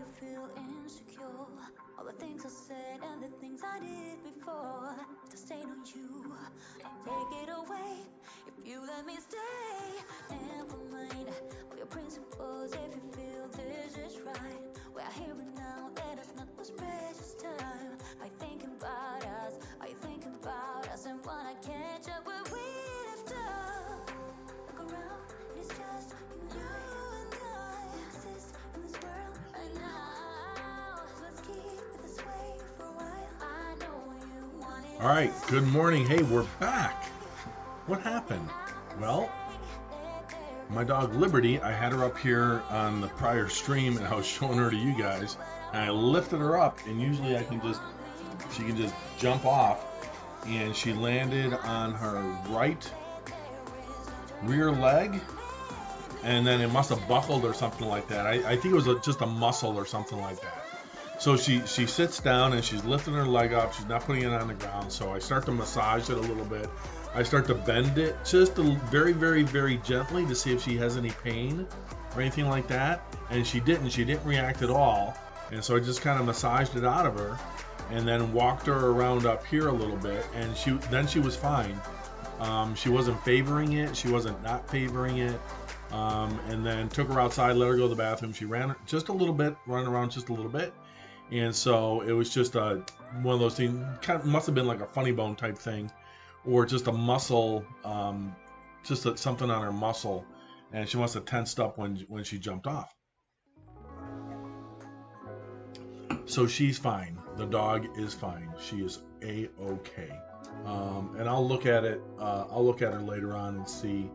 you feel insecure. All the things I said and the things I did before, to stain on you, I'll take it away if you let me stay. And remind all your principles if you feel this is right. We're here and now, let us not lose precious time. Are you thinking about us? Are you thinking about us? And wanna catch up where we left off? Look around, it's just you and I. Exist in this world right now. So let's keep it this way for a while. I know you want it. All right, good morning. Hey, we're back. What happened? Well, my dog Liberty, I had her up here on the prior stream and I was showing her to you guys, and I lifted her up, and usually she can just jump off, and she landed on her right rear leg, and then it must have buckled or something like that. I think it was just a muscle or something like that. So she sits down and she's lifting her leg up. She's not putting it on the ground. So I start to massage it a little bit. I start to bend it just very, very, very gently to see if she has any pain or anything like that. And she didn't. She didn't react at all. And so I just kind of massaged it out of her and then walked her around up here a little bit. And she was fine. She wasn't favoring it. She wasn't not favoring it. And then took her outside, let her go to the bathroom. She ran just a little bit, running around just a little bit. And so it was just one of those things, kind of must have been like a funny bone type thing, or just a muscle, something on her muscle, and she must have tensed up when she jumped off. So she's fine. The dog is fine. She is a-okay. And I'll look at it. I'll look at her later on and see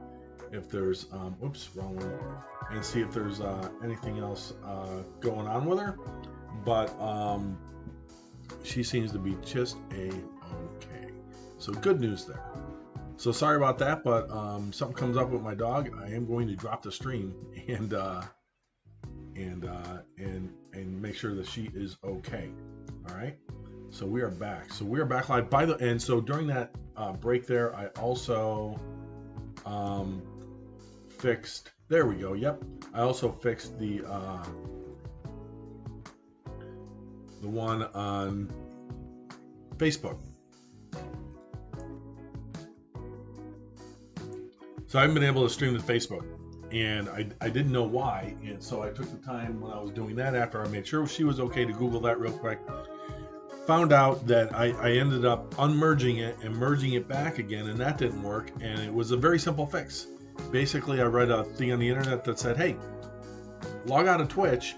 if there's oops, wrong one, and see if there's anything else going on with her. But she seems to be just a-okay. So good news there. So sorry about that, but something comes up with my dog, I am going to drop the stream and make sure that she is okay. All right. So we are back. So we are back live. And so during that break there, I also fixed. There we go. Yep. I also fixed the one on Facebook. So I haven't been able to stream to Facebook, and I didn't know why, and so I took the time when I was doing that, after I made sure she was okay, to Google that real quick. Found out that I ended up unmerging it and merging it back again, and that didn't work, and it was a very simple fix. Basically, I read a thing on the internet that said, hey, log out of Twitch,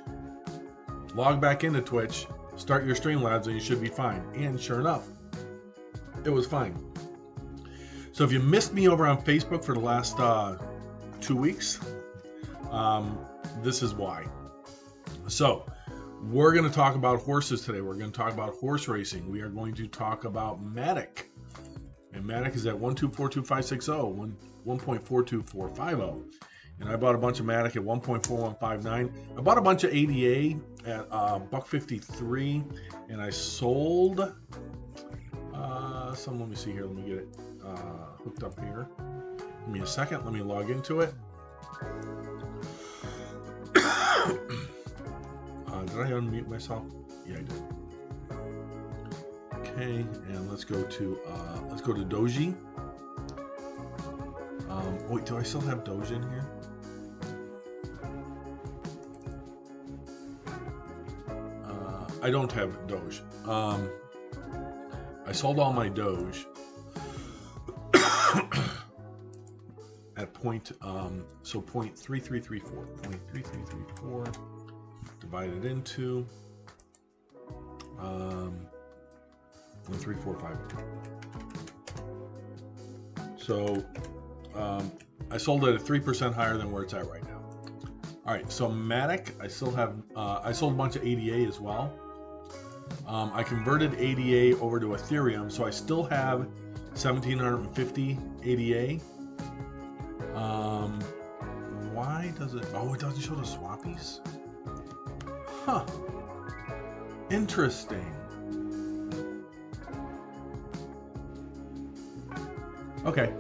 log back into Twitch, start your Streamlabs, and you should be fine. And sure enough, it was fine. So if you missed me over on Facebook for the last 2 weeks, this is why. So we're going to talk about horses today. We're going to talk about horse racing. We are going to talk about Matic. And Matic is at 1242560, 1.42450. And I bought a bunch of Matic at 1.4159. I bought a bunch of ADA at $1.53, and I sold some. Let me see here. Let me get it hooked up here. Give me a second. Let me log into it. Did I unmute myself? Yeah, I did. Okay, and let's go to Doji. Wait, do I still have Doge in here? I don't have Doge. I sold all my Doge at point 0.3334. 0.3334 divided into 1.3450. So I sold it at 3% higher than where it's at right now. All right, so Matic, I still have. I sold a bunch of ADA as well. I converted ADA over to Ethereum, so I still have 1,750 ADA. Why does it? Oh, it doesn't show the swappies. Huh. Interesting. Okay.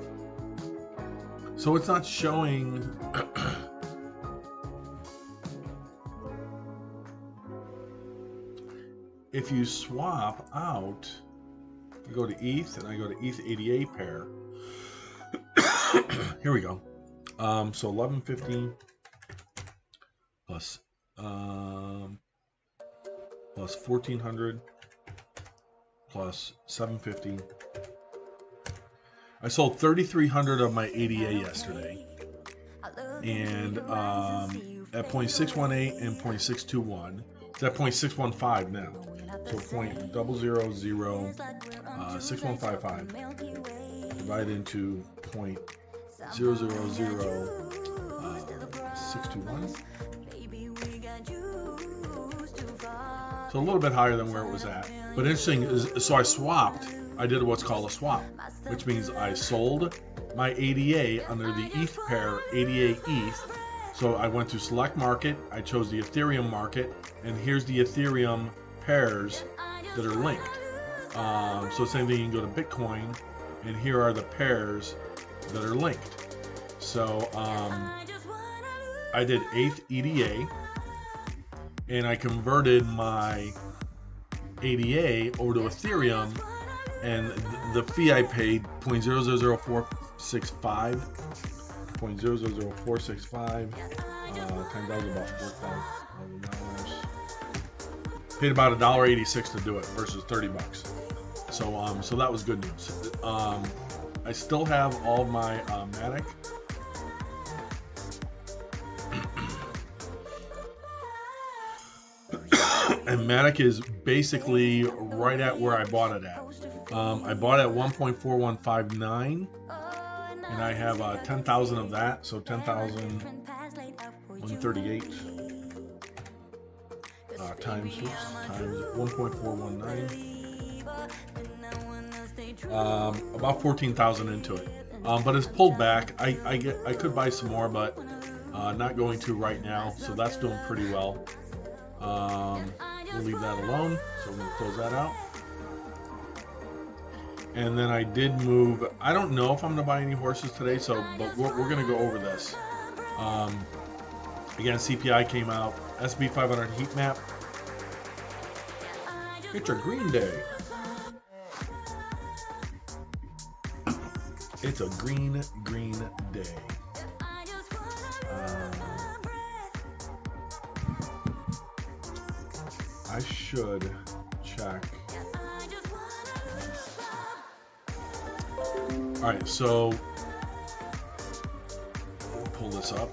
So it's not showing. if you swap out, I go to ETH and I go to ETH ADA pair. Here we go. So 1150 plus 1400 plus 750. I sold 3,300 of my ADA yesterday, and at 0.618 and 0.621. It's at 0.615 now. So 0.0006155 divided into 0.000621. So a little bit higher than where it was at. But interesting is, so I swapped. I did what's called a swap, which means I sold my ADA under the ETH pair, ADA ETH. So I went to select market, I chose the Ethereum market, and here's the Ethereum pairs that are linked. So same thing, you can go to Bitcoin, and here are the pairs that are linked. So I did ETH EDA, and I converted my ADA over to Ethereum, and the fee I paid 0.000465. 0.000465 times that was about $4,000. Paid about $1.86 to do it versus $30. So that was good news. I still have all my Matic. And Matic is basically right at where I bought it at. I bought it at 1.4159. And I have 10,000 of that, so 10,138 times 1.419. About 14,000 into it, but it's pulled back. I could buy some more, but not going to right now. So that's doing pretty well. We'll leave that alone. So we're gonna close that out. And then I did move. I don't know if I'm gonna buy any horses today, but we're gonna go over this. Again, CPI came out. S&P 500 heat map. It's a green day. It's a green day. I should check. Alright, so we'll pull this up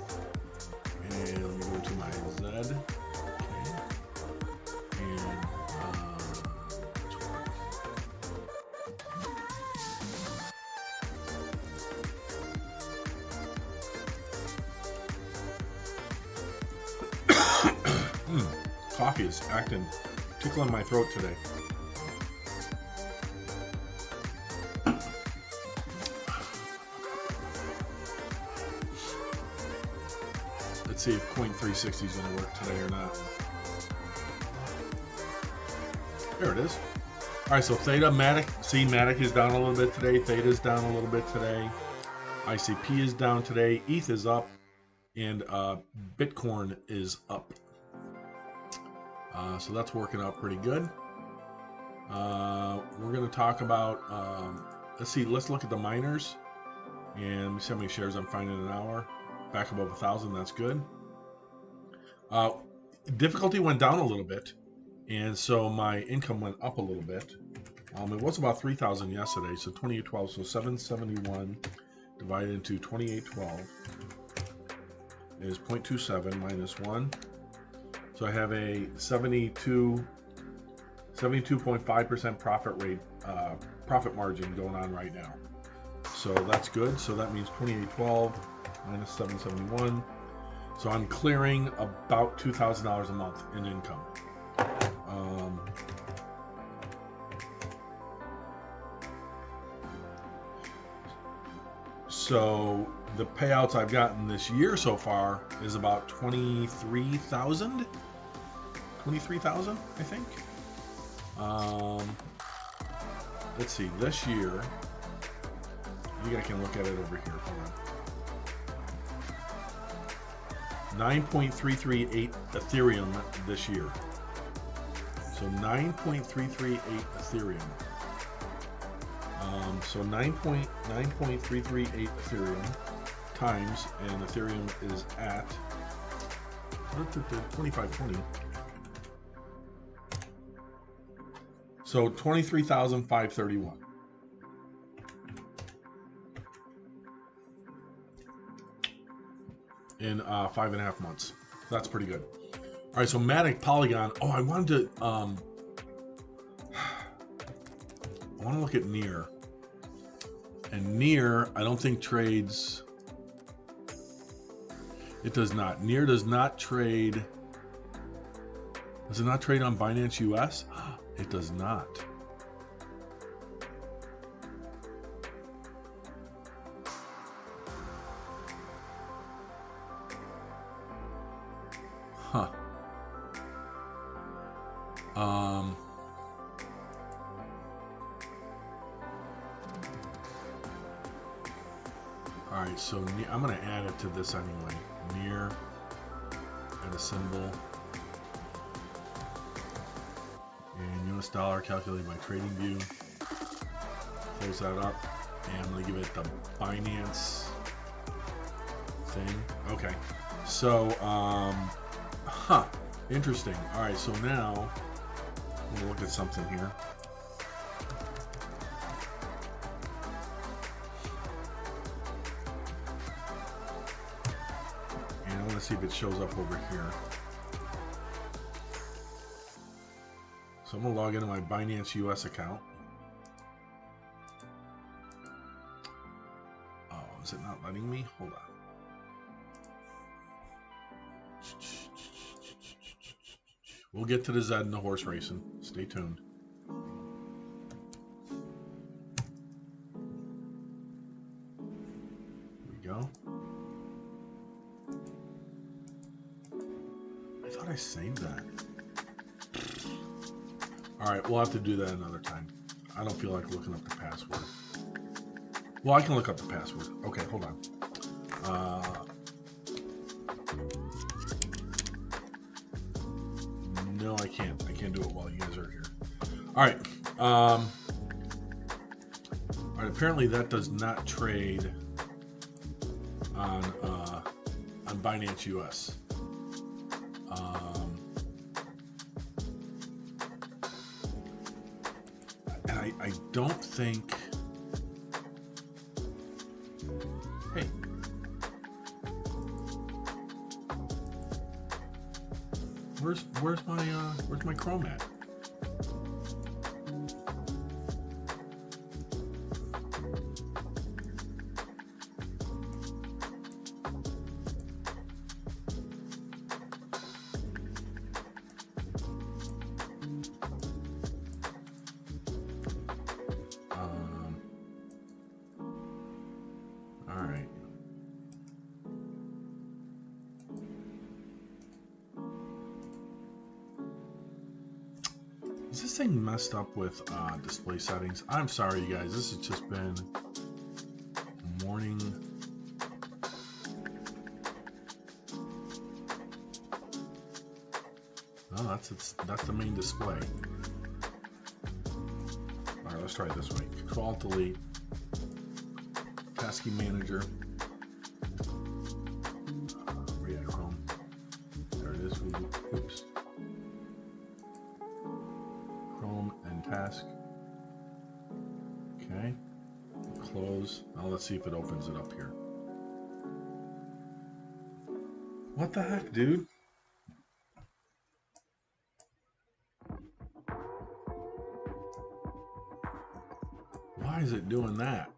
and let me go to my ZED. And coffee is tickling my throat today. Let's see if Coin 360 is going to work today or not. There it is. Alright, so Theta, Matic. See, Matic is down a little bit today. Theta is down a little bit today. ICP is down today. ETH is up. And Bitcoin is up. So that's working out pretty good. We're going to talk about, let's look at the miners. And let me see how many shares I'm finding in an hour. Back above 1,000, that's good. Difficulty went down a little bit, and so my income went up a little bit. It was about 3,000 yesterday, so 2812, so 771 divided into 2812 is 0.27 minus 1. So I have a 72.5% profit margin going on right now. So that's good. So that means 2812 minus 771. So I'm clearing about $2,000 a month in income. So the payouts I've gotten this year so far is about 23,000. 23,000, I think. Let's see, this year, you guys can look at it over here. Hold on. 9.338 Ethereum this year. So 9.338 Ethereum. So 9.338 Ethereum times, and Ethereum is at 2520. So 23,531. In 5.5 months. That's pretty good. All right, so Matic Polygon. Oh, I wanted to I want to look at Near. And Near, I don't think trades. It does not. Near does not trade. Does it not trade on Binance US? It does not. Huh. All right, so I'm going to add it to this anyway. Near, add a symbol. And US dollar calculated by trading view. Close that up. And I'm going to give it the Binance thing. Okay. So, interesting. All right, so now I'm going to look at something here. And I want to see if it shows up over here. So I'm going to log into my Binance US account. Oh, is it not letting me? Hold on. We'll get to the ZED and the horse racing. Stay tuned. Here we go. I thought I saved that. All right, we'll have to do that another time. I don't feel like looking up the password. Well, I can look up the password. Okay, hold on. No, I can't. I can't do it while you guys are here. All right. All right. Apparently, that does not trade on Binance US. And I don't think. Hey. Where's my Chrome at? All right. Is this thing messed up with display settings? I'm sorry, you guys. This has just been a morning. Oh, that's the main display. All right, let's try it this way. Control-Delete. Passkey Manager. React Chrome. There it is. Oops. Chrome and Task. Okay. Close. Now let's see if it opens it up here. What the heck, dude? Why is it doing that?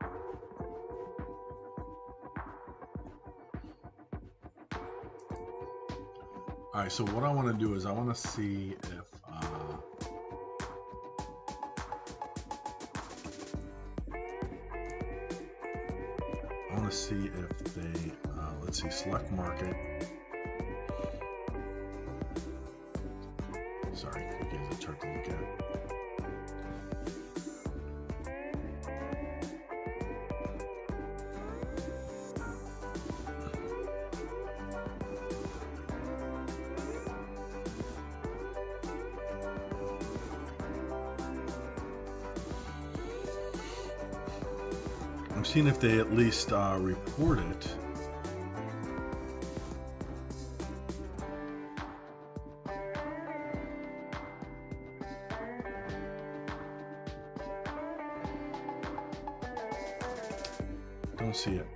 All right, so what I want to do is I want to see if they let's see, select market. Sorry, you guys have tried to look at it. I'm seeing if they at least report it. Don't see it.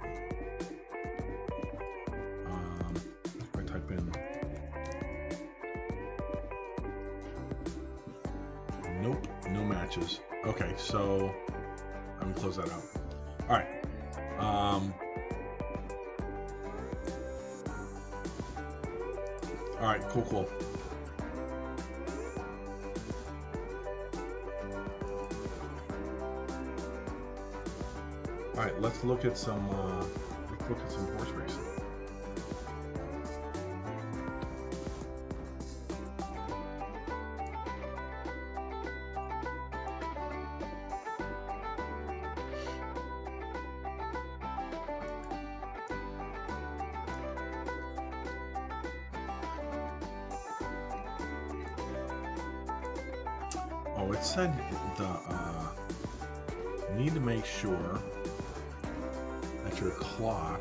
If I type in, nope, no matches. Okay, so I'm gonna close that out. All right. All right, cool. All right, let's look at some horse racing. Oh, it said you need to make sure that your clock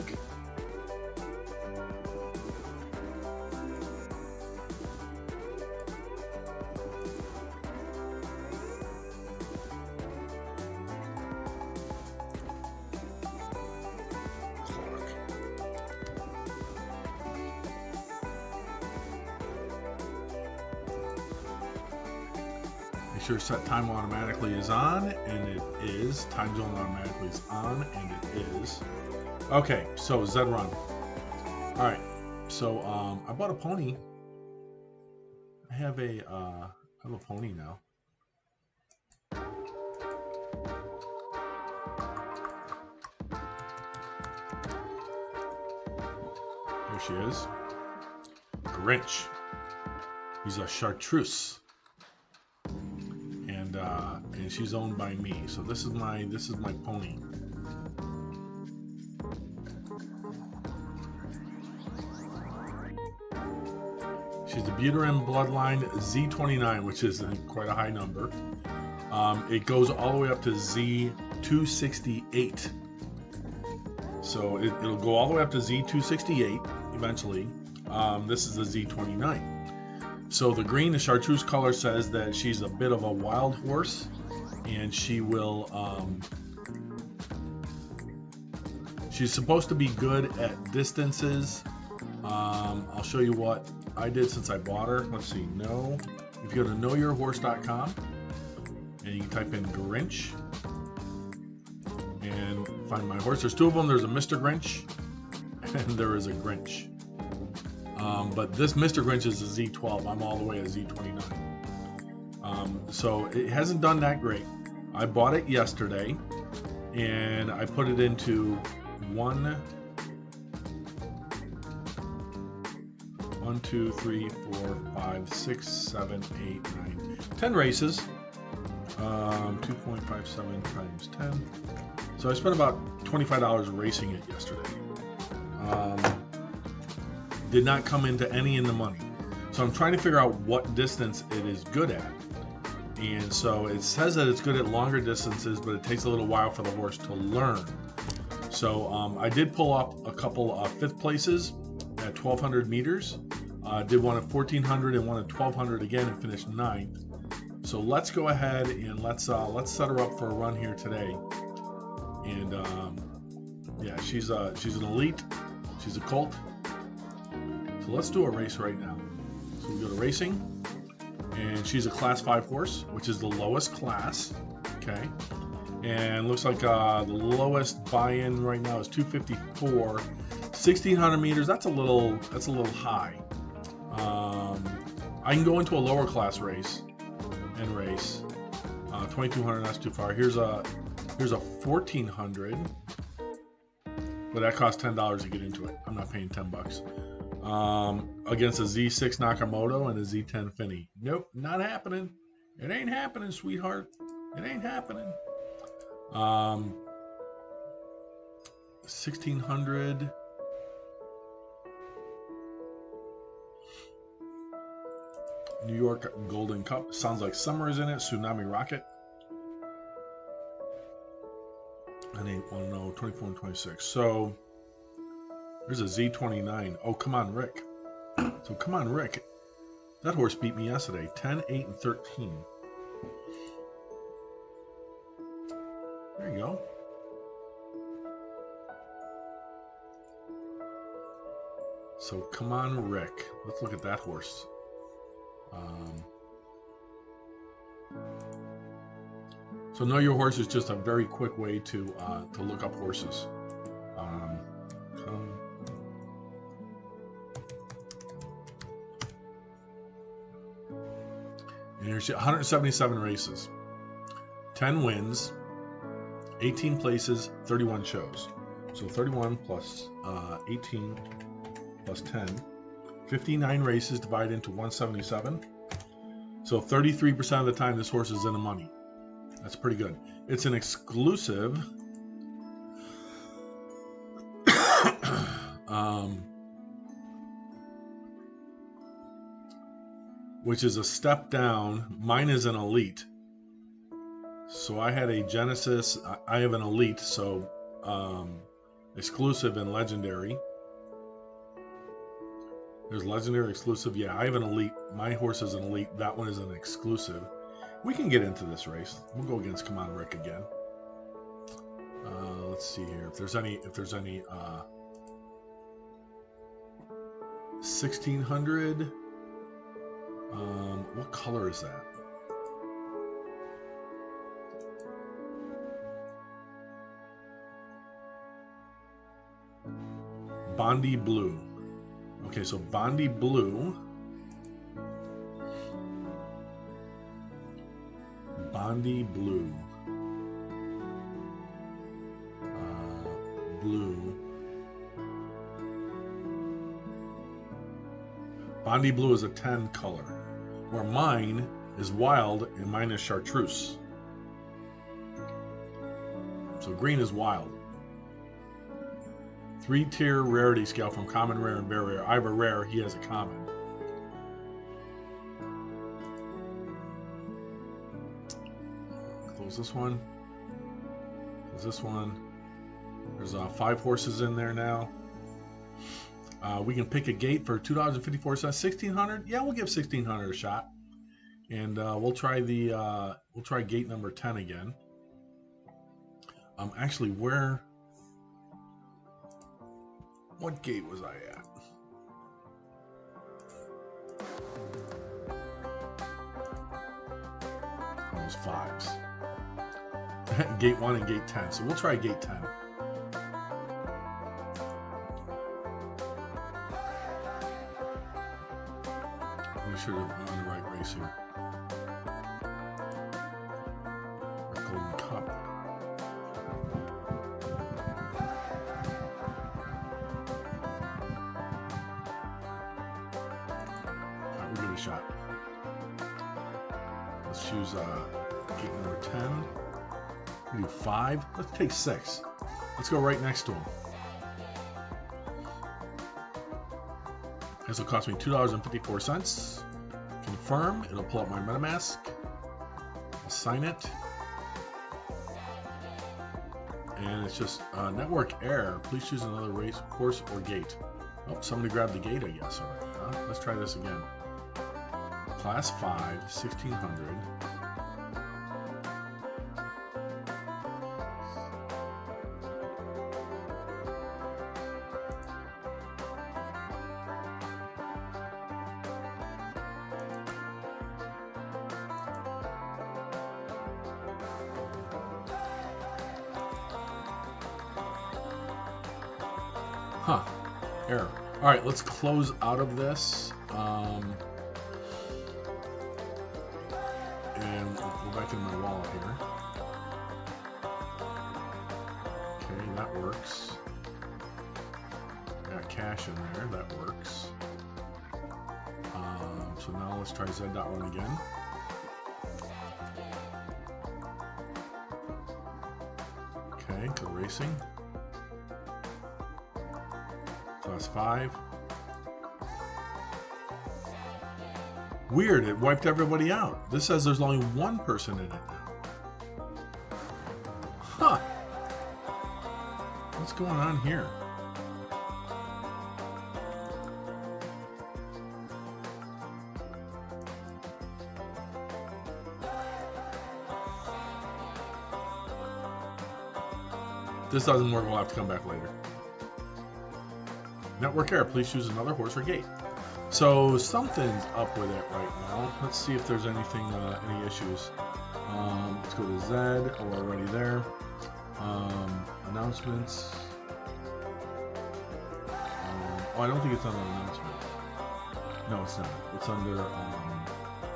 make sure set time automatically is on, and it is. Time zone automatically is on, and it is. Okay, so ZED run. All right, so I bought a pony. I have a pony now. Here she is. Grinch. He's a chartreuse. And she's owned by me. So this is my pony. She's a Buterin bloodline Z29, which is quite a high number. It goes all the way up to Z268. So it'll go all the way up to Z268 eventually. This is the Z29. So the green, the chartreuse color, says that she's a bit of a wild horse, and she will. She's supposed to be good at distances. I'll show you what I did since I bought her. Let's see. No, if you go to knowyourhorse.com and you can type in Grinch and find my horse. There's two of them. There's a Mr. Grinch and there is a Grinch. But this Mr. Grinch is a Z12. I'm all the way at Z29. So it hasn't done that great. I bought it yesterday, and I put it into 1, 2, 3, 4, 5, 6, 7, 8, 9, 10 races. 2.57 times 10. So I spent about $25 racing it yesterday. Did not come into any in the money. So I'm trying to figure out what distance it is good at. And so it says that it's good at longer distances, but it takes a little while for the horse to learn. So I did pull up a couple of fifth places at 1,200 meters. Did one at 1,400 and one at 1,200 again and finished 9th. So let's go ahead and let's set her up for a run here today. And yeah, she's an elite. She's a colt. So let's do a race right now. So we go to racing, and she's a class 5 horse, which is the lowest class. Okay, and looks like the lowest buy-in right now is 254, 1,600 meters. That's a little high. I can go into a lower class race and race 2,200. That's too far. Here's a 1,400, but that costs $10 to get into it. I'm not paying $10. Against a Z6 Nakamoto and a Z10 Finney. Nope, not happening. It ain't happening, sweetheart. It ain't happening. 1,600. New York Golden Cup. Sounds like summer is in it. Tsunami Rocket. And a Well, no, 24 and 26. So there's a Z29. Oh, come on, Rick. So come on, Rick. That horse beat me yesterday. 10, 8, and 13. There you go. So come on, Rick. Let's look at that horse. So know your horse is just a very quick way to look up horses. And here's 177 races, 10 wins, 18 places, 31 shows. So 31 plus 18 plus 10, 59 races divided into 177. So 33% of the time this horse is in the money. That's pretty good. It's an exclusive. Which is a step down. Mine is an elite. So I had a Genesis. I have an elite. So exclusive and legendary. There's legendary, exclusive. Yeah, I have an elite. My horse is an elite. That one is an exclusive. We can get into this race. We'll go against Come On Rick again. Let's see here. If there's any 1600. What color is that? Bondi Blue. Okay, so Bondi Blue. Bondi Blue. Blue. Bondi Blue is a 10 color, where mine is wild and mine is chartreuse. So green is wild. 3-tier rarity scale from common, rare, and very rare. I have a rare, he has a common. Close this one. Close this one. There's 5 horses in there now. We can pick a gate for $2.54. 1600. Yeah, we'll give 1600 a shot, and we'll try gate number 10 again. Actually, what gate was I at? Those 5s. Gate 1 and gate 10. So we'll try gate 10. We should have on the right race here. Golden Cup. Alright, we'll give it a shot. Let's choose gate number 10. We do 5. Let's take 6. Let's go right next to him. This will cost me $2.54. Confirm. It'll pull up my MetaMask. I'll sign it. And it's just network error. Please choose another race, course, or gate. Oh, somebody grabbed the gate, I guess. All right. Let's try this again. Class 5, 1600. Huh. Error. All right, let's close out of this. And we'll go back into my wallet here. Okay, that works. Got cash in there. That works. So now let's try ZED.1 again. Okay, go racing. Class 5. Weird, it wiped everybody out. This says there's only one person in it now. Huh. What's going on here? If this doesn't work, we'll have to come back later. Network error. Please choose another horse or gate. So something's up with it right now. Let's see if there's anything, any issues. Let's go to ZED. Oh, we're already there. Announcements. Oh, I don't think it's under announcements. No, it's not. It's under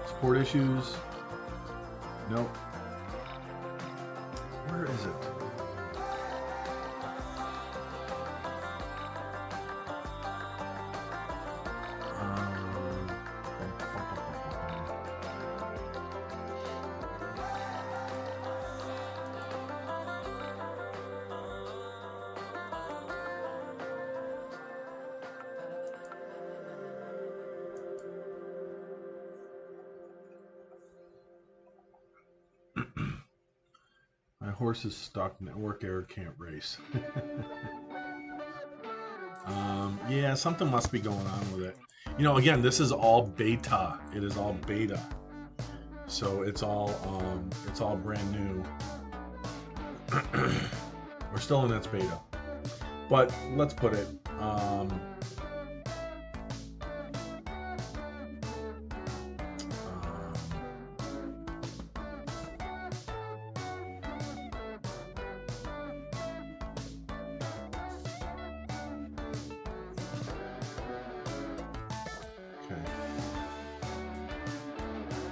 support issues. Nope. Where is it? My horse is stuck. Network error, can't race. Yeah, something must be going on with it. You know, again, this is all beta. It is all beta. So it's all brand new. We're still in its beta. But let's put it.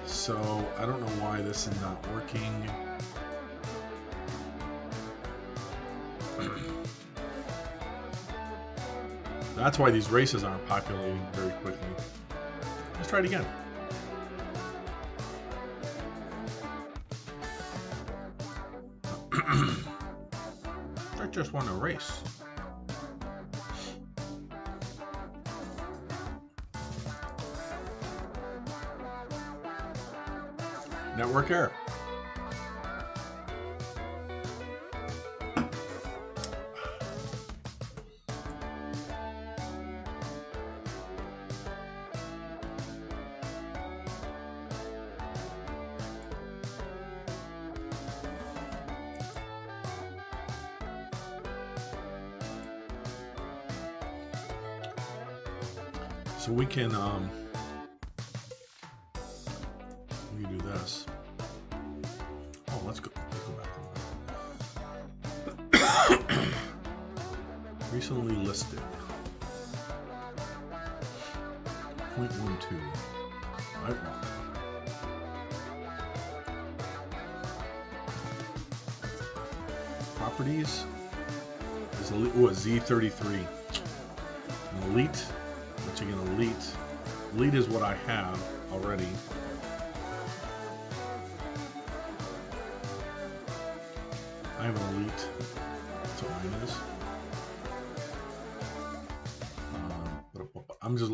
So I don't know why this is not working. That's why these races aren't populating very quickly. Let's try it again. I just won a race. Network error. So we can do this. Oh, let's go back. Recently listed. 0.12. Right. Properties is a Z33. An elite. Which again, elite is what I have already. I have an elite. That's what mine is.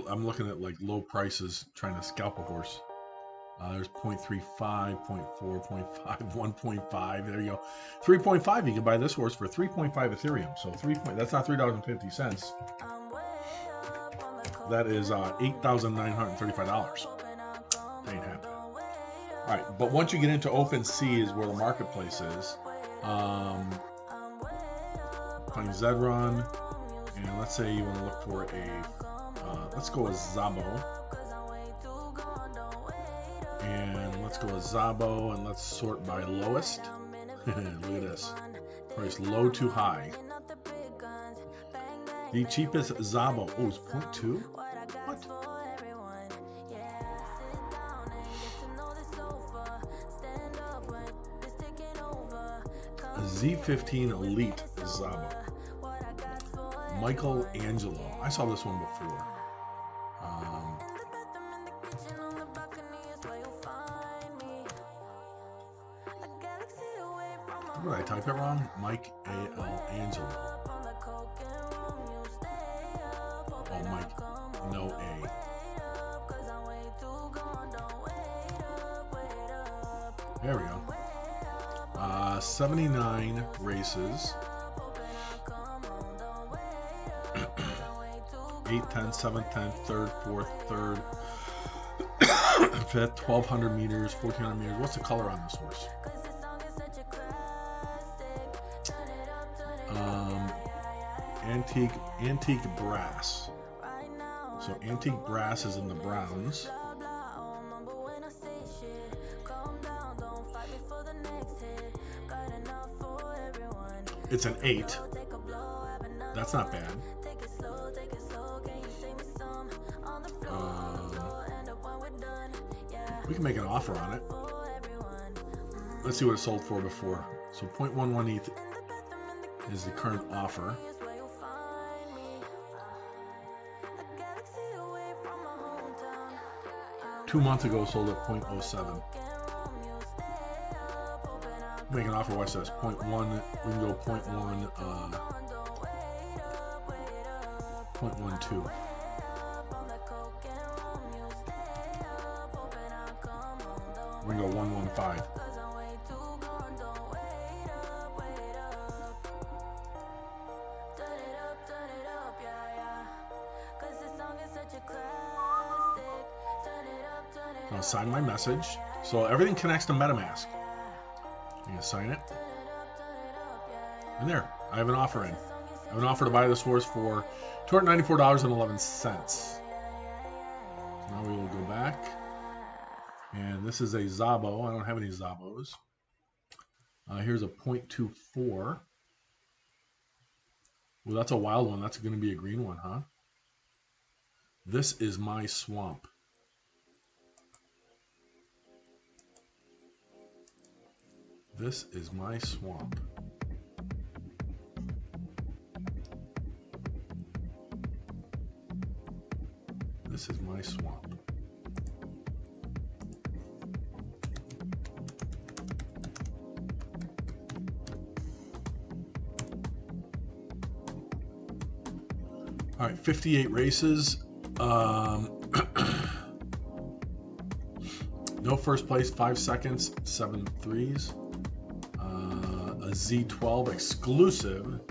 I'm looking at like low prices, trying to scalp a horse. There's 0.35, 0.4, 0.5, 1.5. There you go. 3.5. You can buy this horse for 3.5 Ethereum. So that's not $3.50. That is $8,935. Ain't happening. All right, but once you get into OpenSea is where the marketplace is. Find Zedron, and let's say you want to look for a. Let's go with Zabo, and let's go with Zabo, and let's sort by lowest. Look at this. Price low to high. The cheapest Zabo. Oh, it's 0.2? What? A Z15 Elite Zabo. Michelangelo. I saw this one before. Did I type it wrong? Mike Angelo. Oh, Mike. No A. There we go. 79 races. 8, 10, 7th, 10th, 3rd, 4th, 3rd, 5th, 1200 meters, 1400 meters. What's the color on this horse? Antique brass. So antique brass is in the browns. It's an 8. That's not bad. We can make an offer on it. Let's see what it sold for before. So 0.11 ETH is the current offer. Two months ago sold at 0.07. Make an offer, watch this, 0.1, we can go 0.1, 0.12. We can go 115. I'll sign my message. So everything connects to MetaMask. You can sign it. And there, I have an offer in. I have an offer to buy this horse for $294.11. So now we will go back. And this is a Zabo. I don't have any Zabos. Here's a 0.24. Well, that's a wild one. That's going to be a green one, huh? This is my swamp. This is my swamp. This is my swamp. All right, 58 races. No first place, 5 seconds, 7 threes. A Z12 exclusive.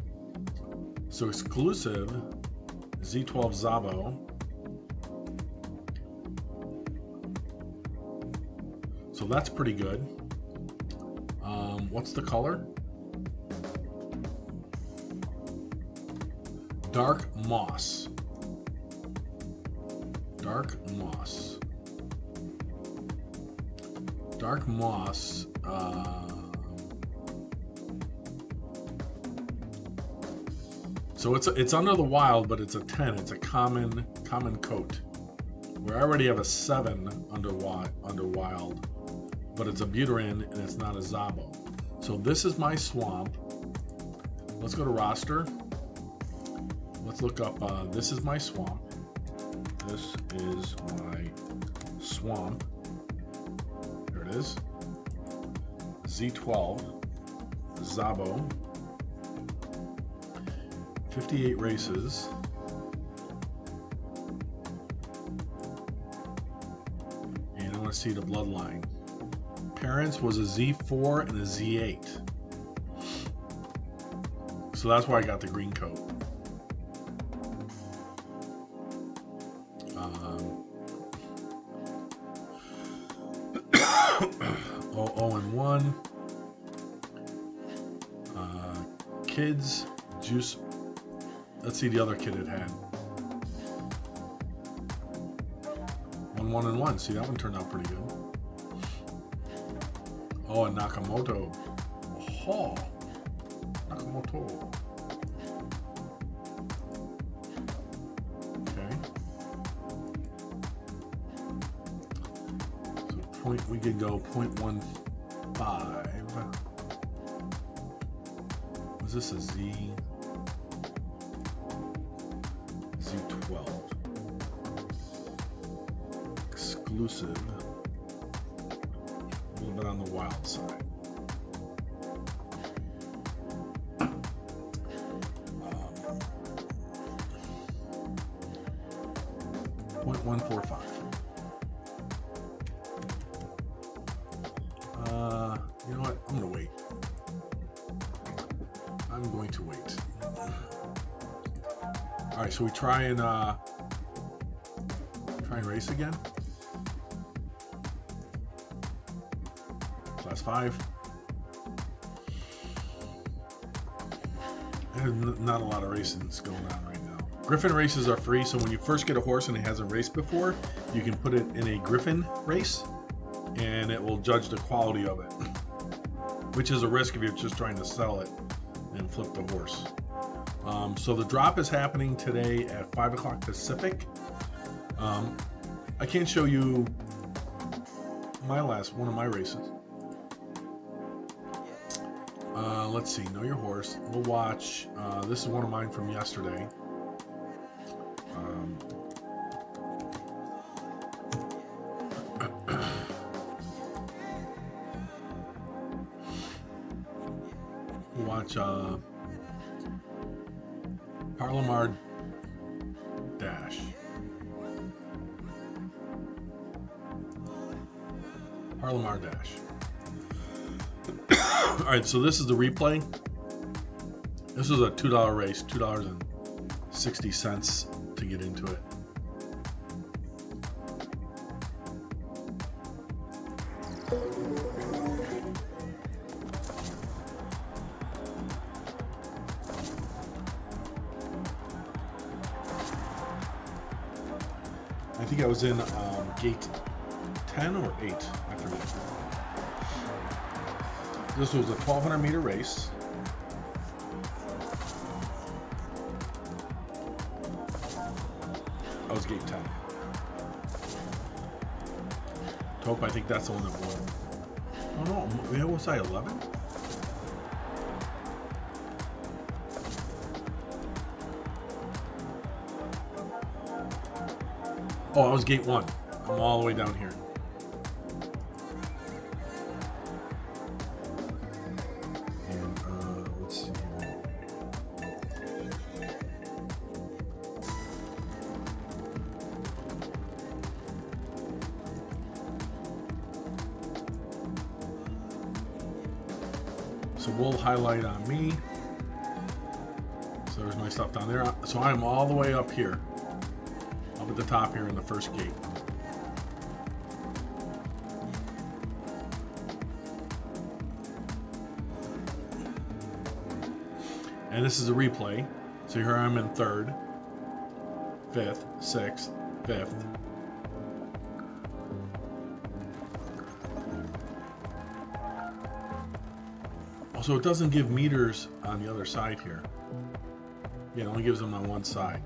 So exclusive Z12 Zabo. So that's pretty good. What's the color? Dark moss. Dark moss. Dark moss. So it's under the wild, but it's a 10. It's a common coat. We already have a 7 under wild, but it's a butyrine and it's not a Zabo. So this is my swamp. Let's go to roster. Let's look up. This is my swamp. This is my swamp. There it is. Z12 Zabo. 58 races. And I want to see the bloodline. Parents was a Z4 and a Z8. So that's why I got the green coat. 0-1. Kids, juice. Let's see the other kid it had. 1-1-1. See, that one turned out pretty good. Oh, and Nakamoto. Oh, Nakamoto. Okay. So we could go 0.15. Was this a Z? Z12. Exclusive. A little bit on the wild side. 0.145. You know what? I'm going to wait. I'm going to wait. All right, so we try and Try and race again. Class 5. There's not a lot of racing going on right now. Griffin races are free, so when you first get a horse and it hasn't raced before, you can put it in a Griffin race, and it will judge the quality of it, which is a risk if you're just trying to sell it and flip the horse. So the drop is happening today at 5 o'clock Pacific. I can't show you one of my races. Let's see, know your horse. We'll watch. This is one of mine from yesterday. We'll watch Parlamar Dash. Parlamar Dash. Alright, so this is the replay. This was a $2 race, $2.60 to get into it. I think I was in gate 10 or 8, I forget. This was a 1,200 meter race. I was gate 10. Taupe, I think that's the one that won. Oh no, maybe was I 11? Oh, I was gate 1. I'm all the way down here. So we'll highlight on me. So there's my stuff down there. So I'm all the way up here, up at the top here in the first gate. And this is a replay. So here I'm in 3rd, 5th, 6th, 5th. So it doesn't give meters on the other side here. Yeah, it only gives them on one side.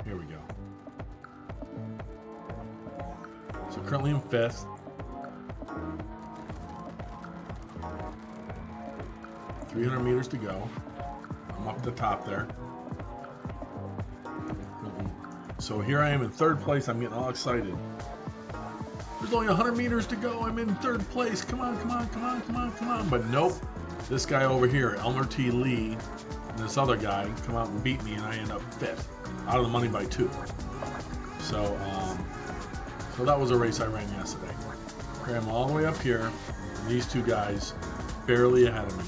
Here we go. So currently in 5th. 300 meters to go. I'm up at the top there. So here I am in 3rd place. I'm getting all excited. There's only 100 meters to go. I'm in 3rd place. Come on, come on, come on, come on, come on. But nope. This guy over here, Elmer T. Lee, and this other guy come out and beat me, and I end up 5th. Out of the money by 2. So, so that was a race I ran yesterday. Okay, I'm all the way up here. And these two guys barely ahead of me.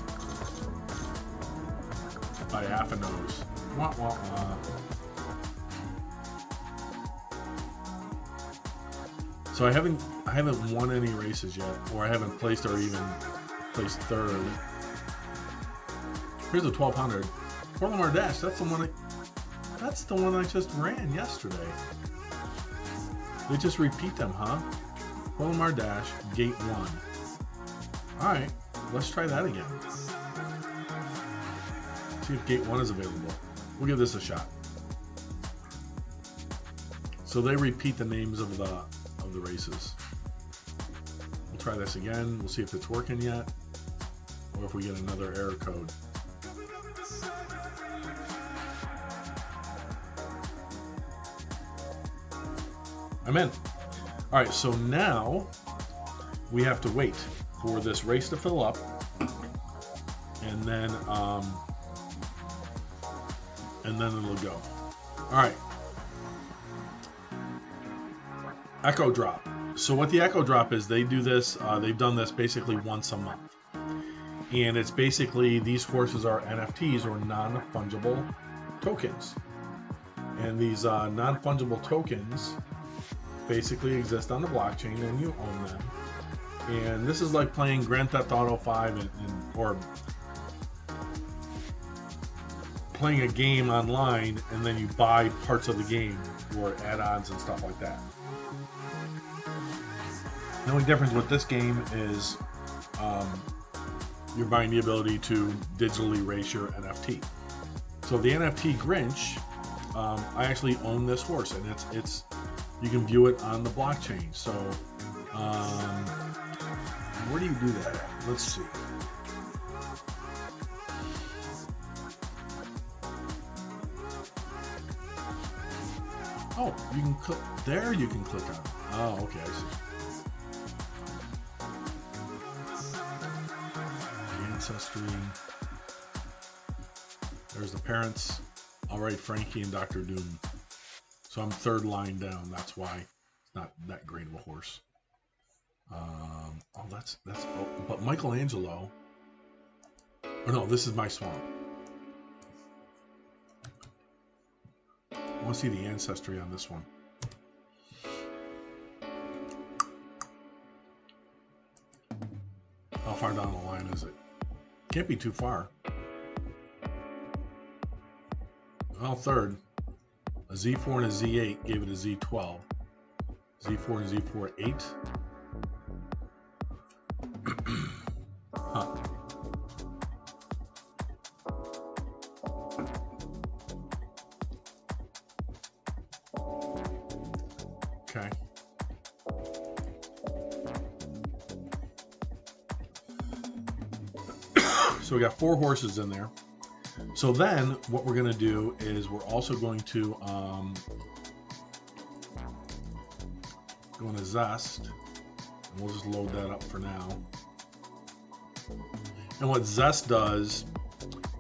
By half a nose. Wah, wah, wah. So I haven't won any races yet, or I haven't placed or even placed 3rd. Here's a 1200. Parlamar Dash. That's the one I just ran yesterday. They just repeat them, huh? Parlamar Dash, gate 1. All right, let's try that again. See if gate 1 is available. We'll give this a shot. So they repeat the names of the races. We'll try this again. We'll see if it's working yet, or if we get another error code. I'm in. All right, so now we have to wait for this race to fill up, and then it'll go. All right. Echo drop. So what the echo drop is, they do this, they've done this basically once a month. And it's basically, these horses are NFTs, or non-fungible tokens. And these non-fungible tokens basically exist on the blockchain, and you own them. And this is like playing Grand Theft Auto 5 or playing a game online, and then you buy parts of the game or add-ons and stuff like that. The only difference with this game is you're buying the ability to digitally erase your NFT. So the NFT Grinch, I actually own this horse, and it's you can view it on the blockchain. So where do you do that at? Let's see. Oh, you can click there. You can click on it. Oh, okay, I see. Ancestry. There's the parents. All right, Frankie and Dr. Doom. So I'm third line down. That's why it's not that great of a horse. Oh, that's. Oh, but Michelangelo. Oh no, this is my swamp. I want to see the ancestry on this one. How far down the line is it? Can't be too far. Well, third. A Z4 and a Z8 gave it a Z12. Z4 and Z4, 8. Huh. Okay. So we got 4 horses in there. So then what we're going to do is we're also going to go into Zest, and we'll just load that up for now. And what Zest does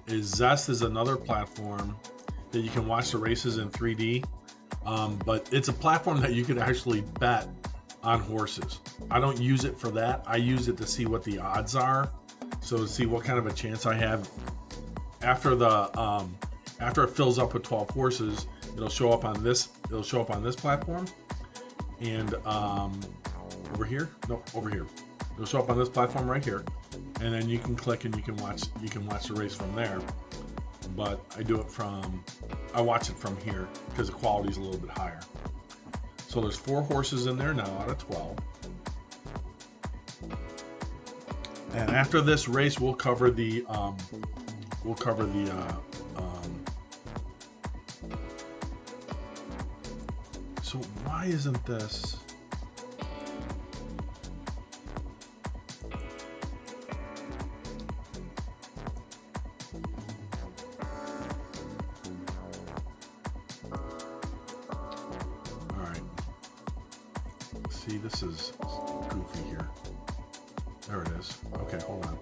is Zest is another platform that you can watch the races in 3D, but it's a platform that you could actually bet on horses. I don't use it for that. I use it to see what the odds are, so to see what kind of a chance I have. After it fills up with 12 horses, it'll show up on this. It'll show up on this platform, and over here. Nope, over here. It'll show up on this platform right here, and then you can click and you can watch the race from there. But I watch it from here because the quality is a little bit higher. So there's 4 horses in there now out of 12. And after this race, we'll cover the so why isn't this? All right. See, this is goofy here. There it is. Okay, hold on.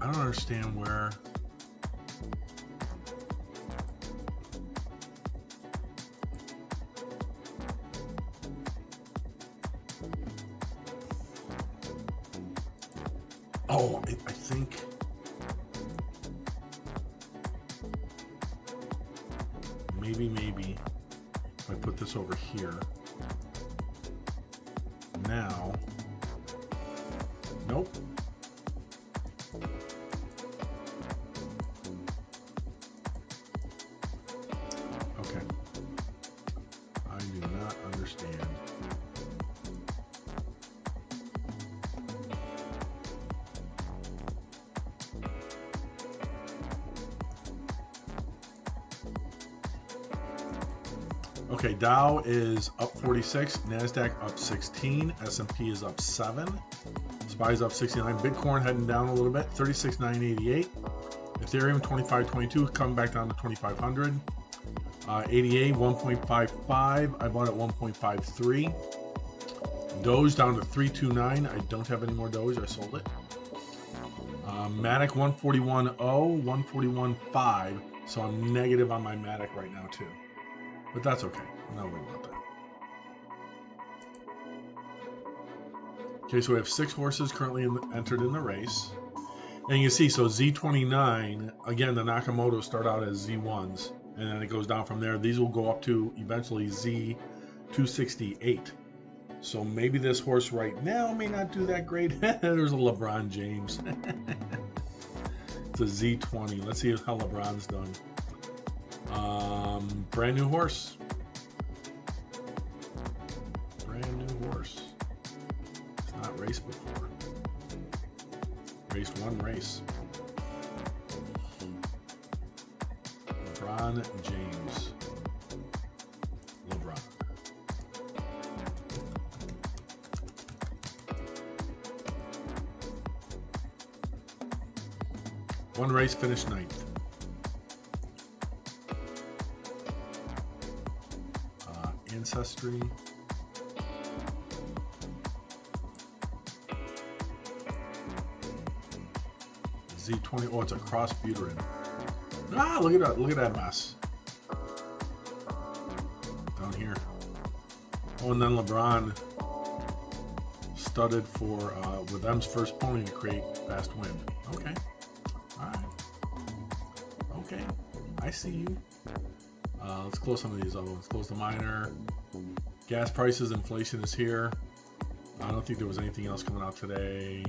I don't understand where. Oh, I think. Maybe if I put this over here. Now. Nope. Okay. I do not understand. Okay, Dow is up 46, NASDAQ up 16, S&P is up 7, SPY is up 69, Bitcoin heading down a little bit, 36,988, Ethereum 2522 coming back down to 2,500, ADA 1.55, I bought at 1.53, Doge down to 329. I don't have any more Doge. I sold it. Matic 141.0, 141.5. So I'm negative on my Matic right now too. But that's okay. I'm not worried about that. Okay, so we have 6 horses currently entered in the race. And you can see, so Z29, again, the Nakamoto start out as Z1s. And then it goes down from there. These will go up to eventually Z268. So maybe this horse right now may not do that great. There's a LeBron James. It's a Z20. Let's see how LeBron's done. Brand new horse. Brand new horse. It's not raced before. Raced one race. LeBron James. LeBron. One race, finished 9th. Ancestry. Z20. Oh, it's a cross buterin. Ah, look at that! Look at that mess down here. Oh, and then LeBron studded for with M's first pony to create fast wind. Okay. All right. Okay. I see you. Let's close some of these other ones. Close the minor. Gas prices, inflation is here. I don't think there was anything else coming out today.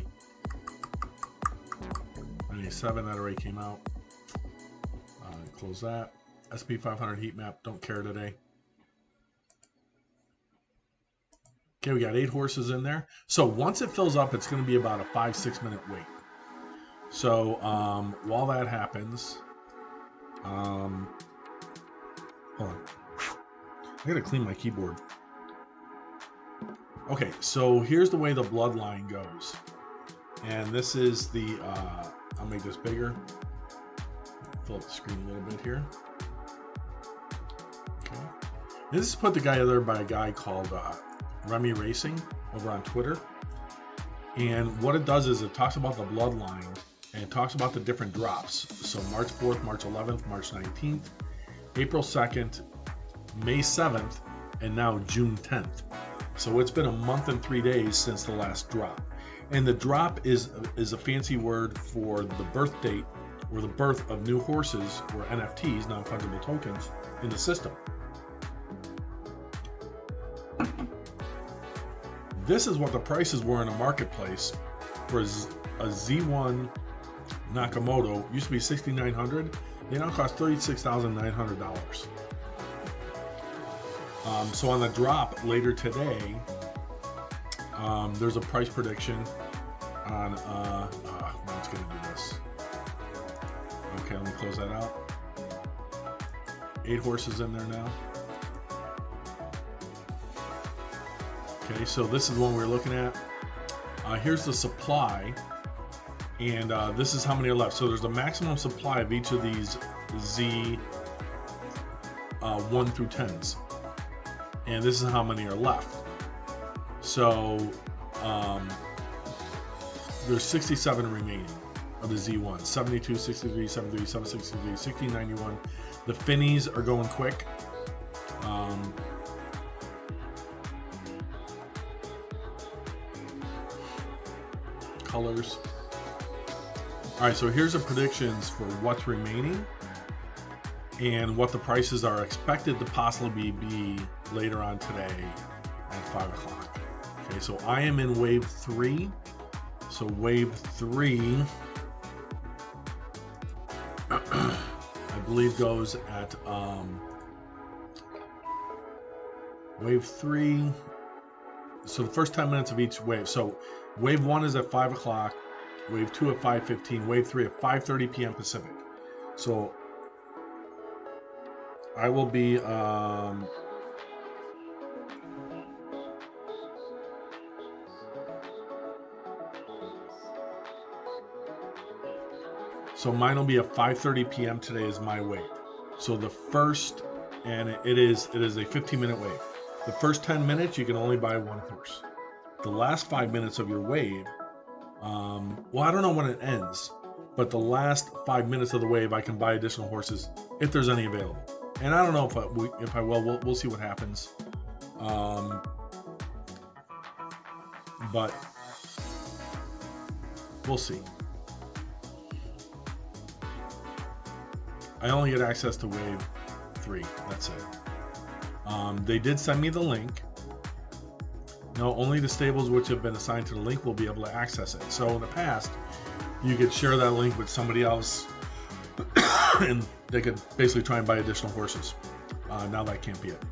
97, that already came out. Close that. SP 500 heat map, don't care today. Okay, we got 8 horses in there. So once it fills up, it's going to be about a 5-6 minute wait. So while that happens, hold on. I gotta clean my keyboard. Okay, so here's the way the bloodline goes. And this is the, I'll make this bigger. Fill up the screen a little bit here. Okay. And this is put together by a guy called Remy Racing over on Twitter. And what it does is it talks about the bloodline and it talks about the different drops. So March 4th, March 11th, March 19th, April 2nd, May 7th, and now June 10th. So it's been a month and 3 days since the last drop. And the drop is a fancy word for the birth date or the birth of new horses or NFTs, non-fungible tokens, in the system. This is what the prices were in the marketplace for a Z1 Nakamoto. Used to be $6,900. They now cost $36,900. So on the drop later today, there's a price prediction on, no, it's going to do this. Okay, let me close that out. 8 horses in there now. Okay, so this is the one we're looking at. Here's the supply, and this is how many are left. So there's a maximum supply of each of these Z 1 through 10s. And this is how many are left. So there's 67 remaining of the Z1. 72, 63, 73, 763, 1691. The Finnies are going quick. Colors. All right, so here's the predictions for what's remaining and what the prices are expected to possibly be later on today at 5 o'clock. Okay, so I am in wave 3. So wave 3, I believe goes at wave 3. So the first 10 minutes of each wave. So wave 1 is at 5 o'clock, wave 2 at 5:15, wave 3 at 5:30 p.m. Pacific. So I will be so mine will be at 5:30 p.m. today is my wave. So the first, and it is a 15-minute wave. The first 10 minutes you can only buy 1 horse. the last 5 minutes of your wave, well, I don't know when it ends, but the last 5 minutes of the wave, I can buy additional horses if there's any available. And I don't know if I will. We'll see what happens. But we'll see. I only get access to wave 3. That's it. They did send me the link. No, only the stables which have been assigned to the link will be able to access it. So in the past, you could share that link with somebody else, and they could basically try and buy additional horses. Now that can't be it.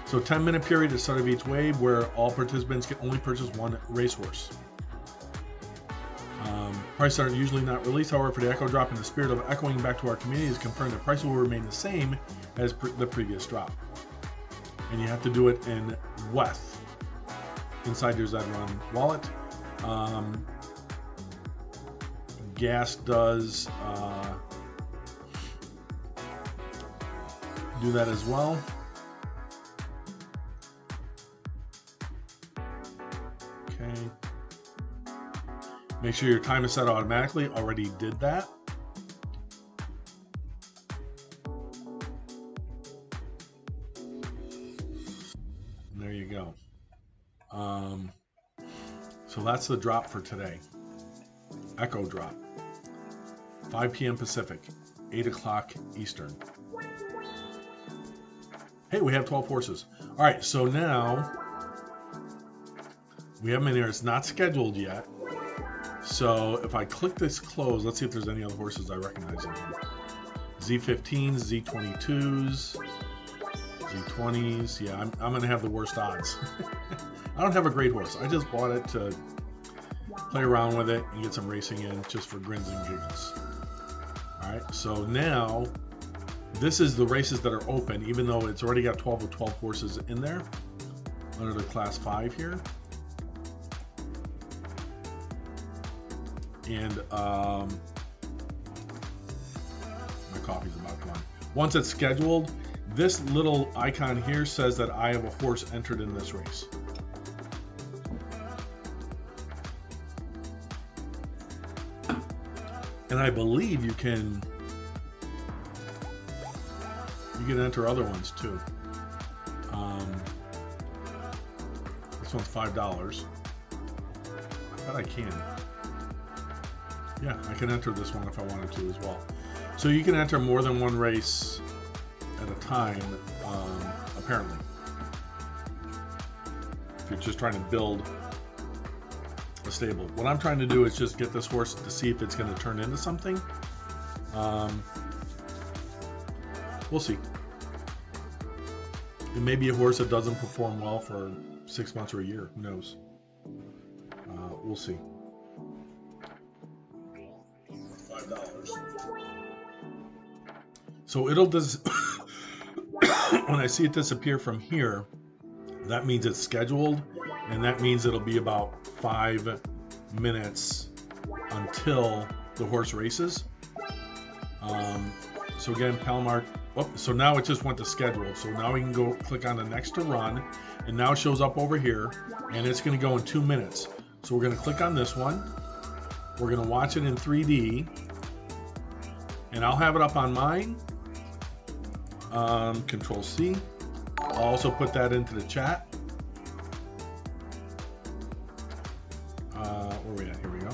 So 10-minute period at the start of each wave where all participants can only purchase one racehorse. Prices are usually not released. However, for the echo drop, in the spirit of echoing back to our community, is confirmed the price will remain the same as the previous drop. And you have to do it in WETH inside your ZED Run wallet. Gas does do that as well. Okay. Make sure your time is set automatically. Already did that. And there you go. So that's the drop for today. Echo drop. 5 p.m. Pacific, 8 o'clock Eastern. Hey, we have 12 horses. All right, so now we have them in here. It's not scheduled yet. So if I click this close, let's see if there's any other horses I recognize in here. Z15s, Z22s, Z20s. Yeah, I'm going to have the worst odds. I don't have a great horse. I just bought it to play around with it and get some racing in just for grins and giggles. All right, so now this is the races that are open, even though it's already got 12 of 12 horses in there under the class 5 here. And my coffee's about gone. Once it's scheduled, this little icon here says that I have a horse entered in this race. And I believe you can enter other ones too. This one's $5. I bet I can. Yeah, I can enter this one if I wanted to as well. So you can enter more than one race at a time, apparently. If you're just trying to build a stable. What I'm trying to do is just get this horse to see if it's going to turn into something. We'll see. It may be a horse that doesn't perform well for 6 months or a year. Who knows? We'll see. $5. So it'll when I see it disappear from here, that means it's scheduled, and that means it'll be about 5 minutes until the horse races. So again, Palomar. Oh, so now it just went to schedule. So now we can go click on the next to run, and now it shows up over here, and it's going to go in 2 minutes. So we're going to click on this one. We're going to watch it in 3D, and I'll have it up on mine. Control C. I'll also put that into the chat. Where are we at? Here we go.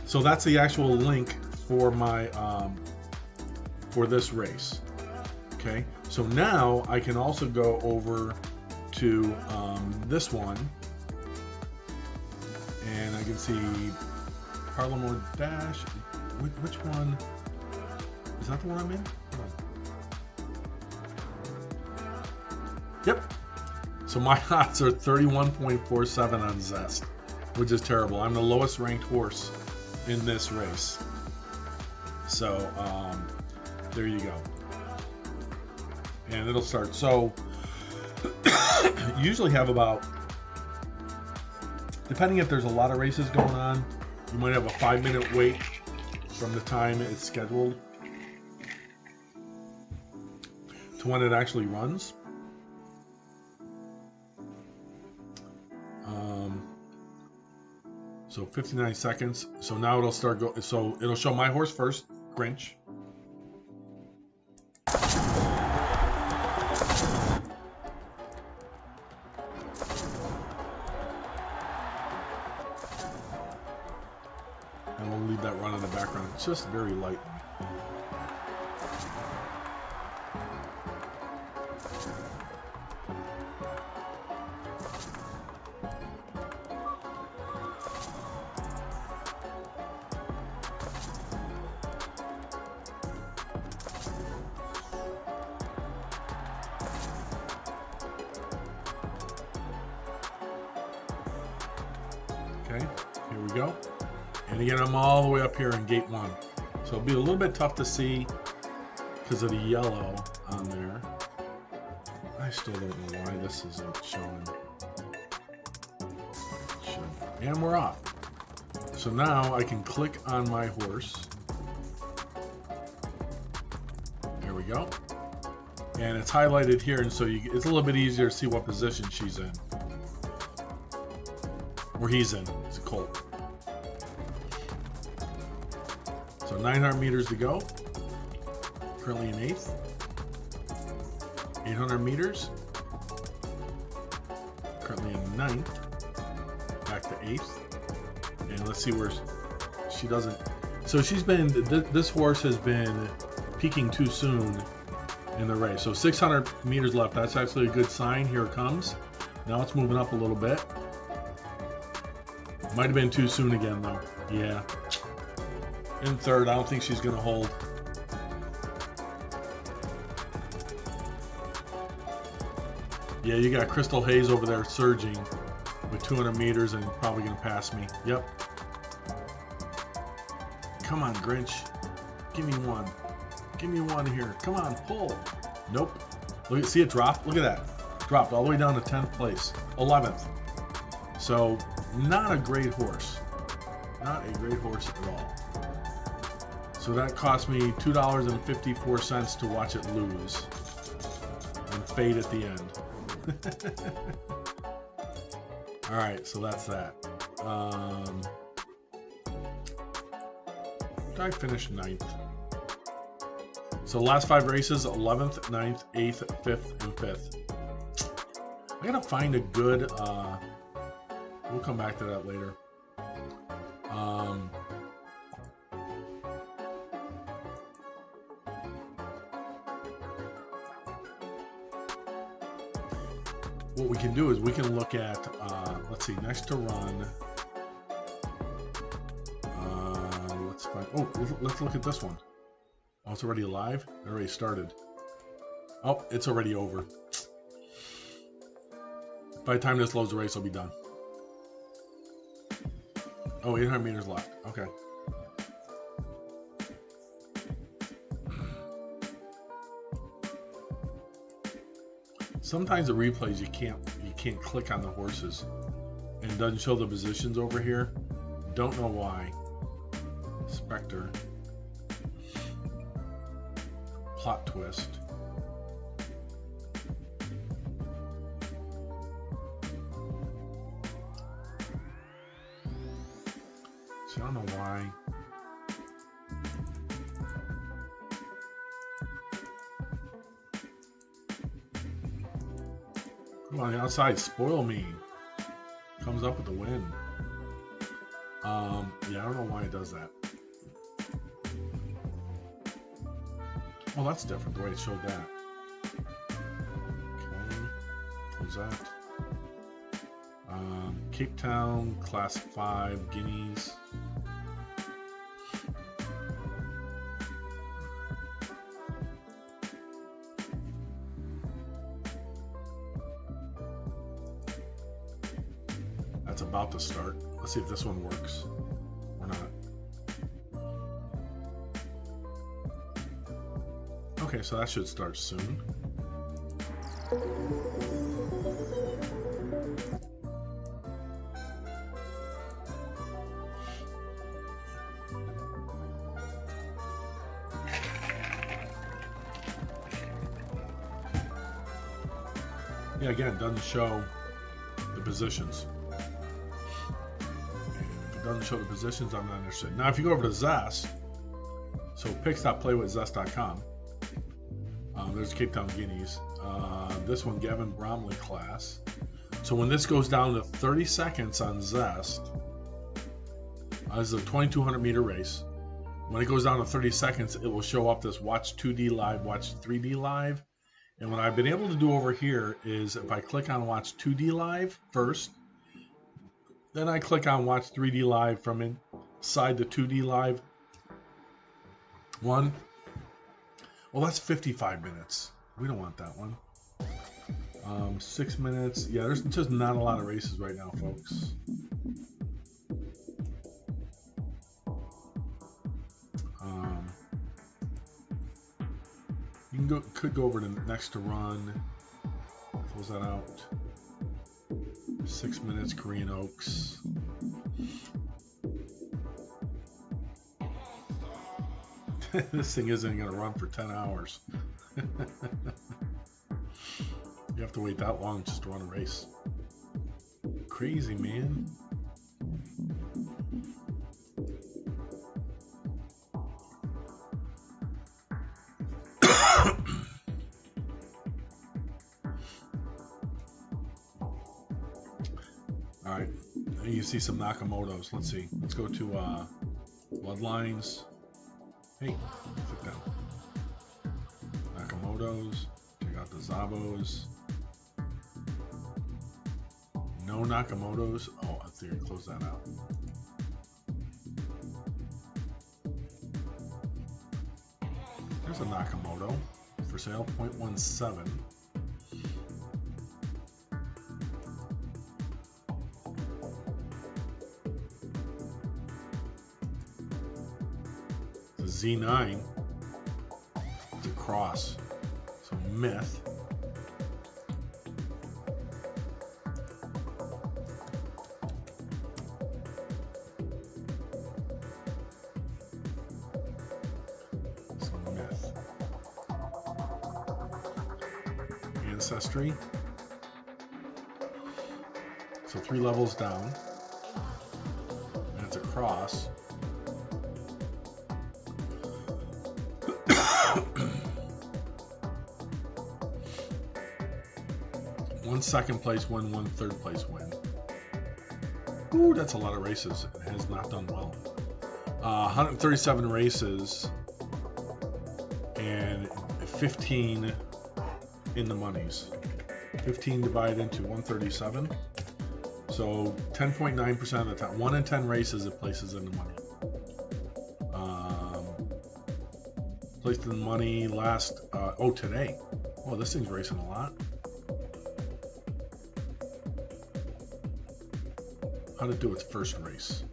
So that's the actual link for my for this race. Okay. So now I can also go over to this one, and I can see Parliament Dash. Which one? Is that the one I'm in? Yep. So my odds are 31.47 on Zest, which is terrible. I'm the lowest ranked horse in this race. So there you go. And it'll start. So you usually have about, depending if there's a lot of races going on, you might have a 5-minute wait from the time it's scheduled to when it actually runs. So 59 seconds. So now it'll start go. So it'll show my horse first, Grinch. And we'll leave that run in the background. It's just very light. Okay, here we go. And again, I'm all the way up here in gate 1. So it'll be a little bit tough to see because of the yellow on there. I still don't know why this isn't showing. And we're off. So now I can click on my horse. There we go. And it's highlighted here, and so it's a little bit easier to see what position she's in. Or he's in. It's a colt. So 900 meters to go. Currently in 8th. 800 meters. Currently in 9th. Back to 8th. And let's see where she doesn't. So she's been, this horse has been peaking too soon in the race. So 600 meters left. That's actually a good sign. Here it comes. Now it's moving up a little bit. Might have been too soon again, though. Yeah. In 3rd, I don't think she's going to hold. Yeah, you got Crystal Hayes over there surging with 200 meters and probably going to pass me. Yep. Come on, Grinch. Give me one. Give me one here. Come on, pull. Nope. Look, see it drop? Look at that. Dropped all the way down to 10th place. 11th. So, not a great horse. Not a great horse at all. So that cost me $2.54 to watch it lose and fade at the end. All right, so that's that. I finished 9th. So last 5 races: 11th, 9th, 8th, 5th, and 5th. I gotta find a good. We'll come back to that later. What we can do is we can look at, let's see, next to run. Let's find, oh, let's look at this one. Oh, it's already live? It already started. Oh, it's already over. By the time this loads the race, I'll be done. Oh, 800 meters left. Okay. Sometimes the replays you can't click on the horses and it doesn't show the positions over here. Don't know why. Spectre. Plot twist. So I don't know why. Come on the outside, spoil me. Comes up with the win. Yeah, I don't know why it does that. Oh, that's different, the way it showed that. Okay, close that. Cape Town, Class 5, Guineas. That's about to start. Let's see if this one works or not. Okay, so that should start soon. Yeah, again, it doesn't show the positions. And if it doesn't show the positions, I'm not interested. Now, if you go over to Zest, so picks.playwithzest.com, there's Cape Town Guineas. This one, Gavin Bromley class. So when this goes down to 30 seconds on Zest, this is a 2,200 meter race. When it goes down to 30 seconds, it will show up this watch 2D live, watch 3D live. And what I've been able to do over here is if I click on watch 2D live first, then I click on watch 3D live from inside the 2D live one. Well, that's 55 minutes. We don't want that one. 6 minutes. Yeah, there's just not a lot of races right now, folks. You could go over to next to run. Close that out. 6 minutes, Korean Oaks. This thing isn't going to run for 10 hours. You have to wait that long just to run a race. Crazy, man. All right, you see some Nakamoto's. Let's see. Let's go to Bloodlines. Hey, click down. Nakamoto's. Check out the Zabos. No Nakamoto's. Oh, I think close that out. There's a Nakamoto for sale, 0.17. The Z9. It's a cross. So myth. Ancestry. So 3 levels down. And it's a cross. One second place win, 1 third place win. Ooh, that's a lot of races. It has not done well. 137 races and 15 in the monies. 15 divided into 137. So 10.9% of the time. 1 in 10 races it places in the money. Placed in the money last, today. Oh, this thing's racing a lot. How to do its first race.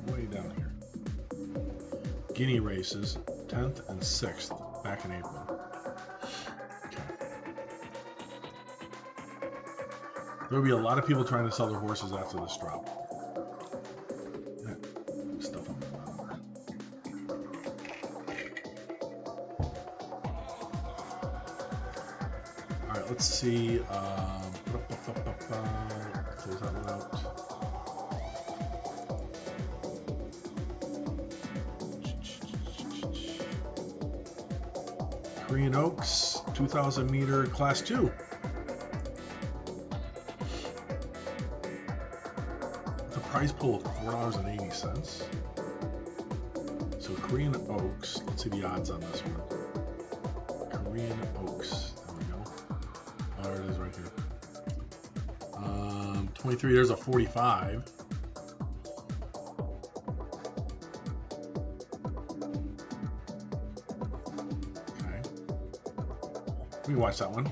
Way down here. Guinea races, 10th and 6th, back in April. Okay. There will be a lot of people trying to sell their horses after this drop. Yeah, stuff on the bottom. All right, let's see. Close that one out. Korean Oaks, 2,000 meter class 2. The price pool of $4.80. So Korean Oaks, let's see the odds on this one. Korean Oaks, there we go. Oh, there it is right here. 23, there's a 45. Okay. We can watch that one.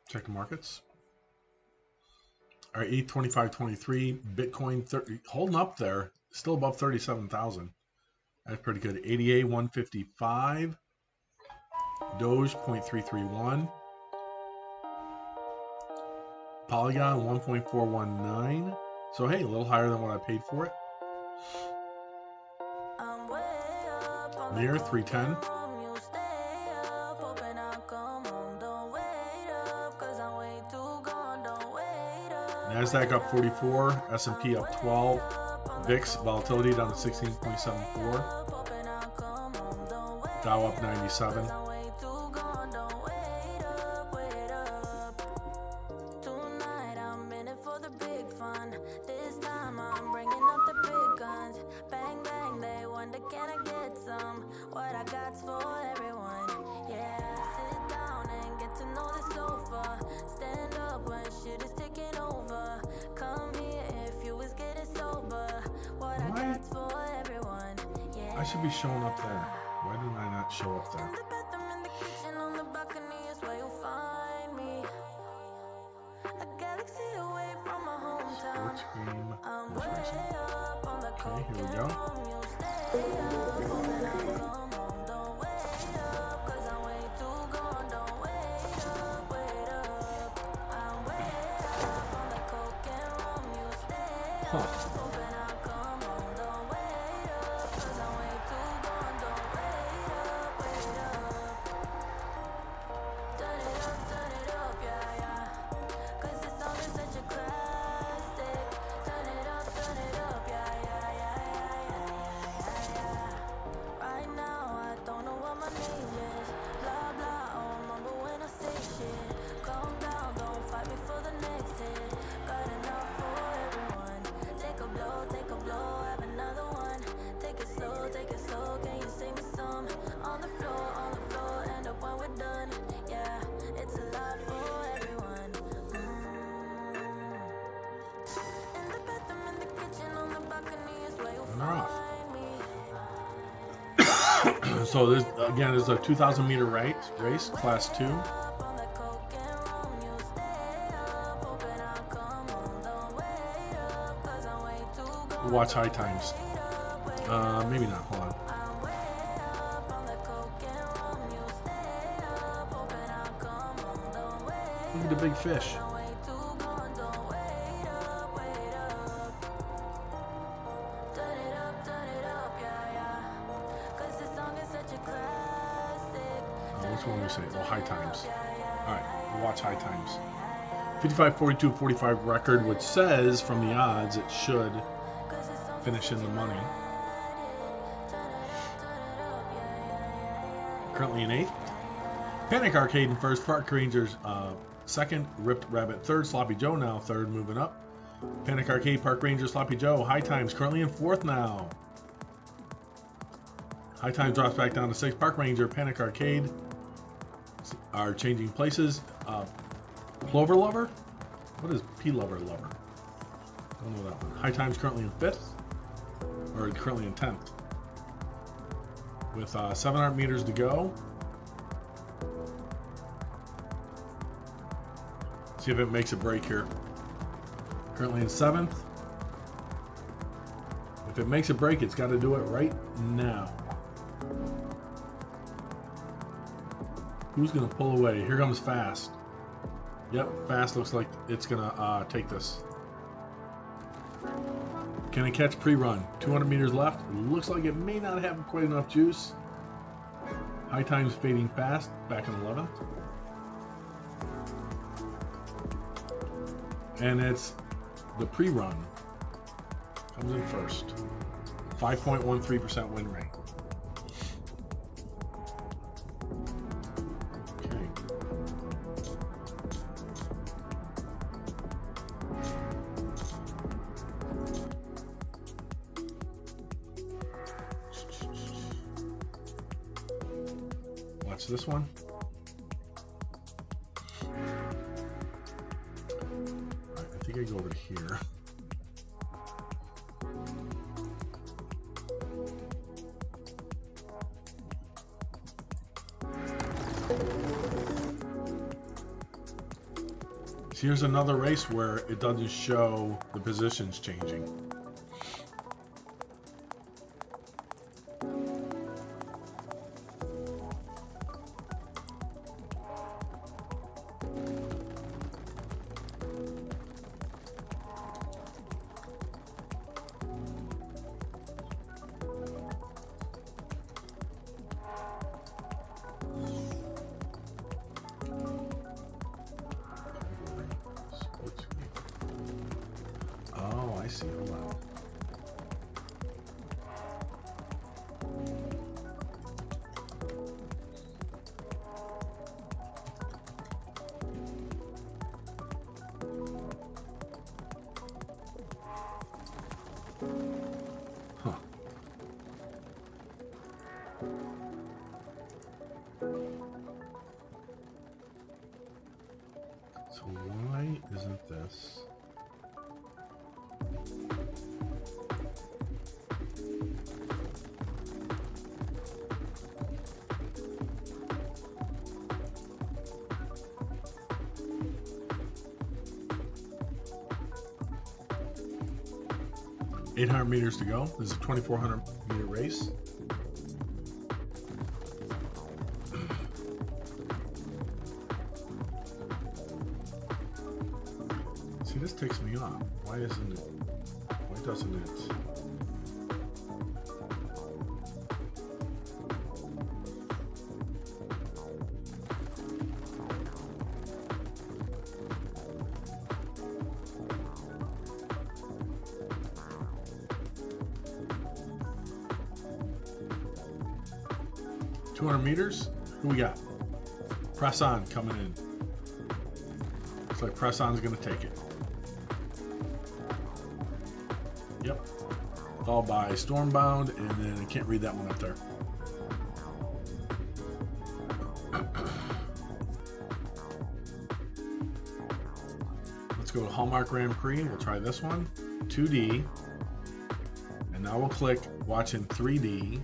Check the markets. All right, 825.23. Bitcoin 30, holding up there, still above 37,000. That's pretty good. ADA 155. Doge 0.331. Polygon 1.419. So hey, a little higher than what I paid for it. Near 310. Nasdaq up 44, S&P up 12, VIX volatility down to 16.74, Dow up 97. I should be showing up there. Why didn't I not show up there? Sports game information. Okay, here we go. Huh. So this again is a 2,000 meter race, class 2. Watch high times. Maybe not. Hold on. Look at the big fish. Which one we say? Oh, high times. All right, watch high times. 55.42.45 record, which says from the odds it should finish in the money. Currently in 8th. Panic Arcade in first. Park Rangers second. Ripped Rabbit third. Sloppy Joe now third, moving up. Panic Arcade, Park Rangers, Sloppy Joe. High times currently in 4th now. High times drops back down to 6th. Park Ranger, Panic Arcade are changing places. Plover Lover? What is P Lover Lover? I don't know that one. High times currently in 5th, or currently in 10th. With 700 meters to go. See if it makes a break here. Currently in 7th. If it makes a break, it's got to do it right now. Who's going to pull away? Here comes Fast. Yep, Fast looks like it's going to take this. Can it catch pre-run? 200 meters left. Looks like it may not have quite enough juice. High times fading fast. Back in 11th. And it's the pre-run. Comes in first. 5.13% win rate. Watch this one. Right, I think I go over to here. So here's another race where it doesn't show the positions changing. Oh, I see. Hold on. Huh. So why isn't this? 800 meters to go. This is a 2,400 meter race. See, this takes me off. Why isn't it? Why doesn't it? 200 meters. Who we got? Press On coming in. Looks like Press On's going to take it. Yep. Followed by Stormbound, and then I can't read that one up there. Let's go to Hallmark Grand Prix. We'll try this one. 2D. And now we'll click Watch in 3D.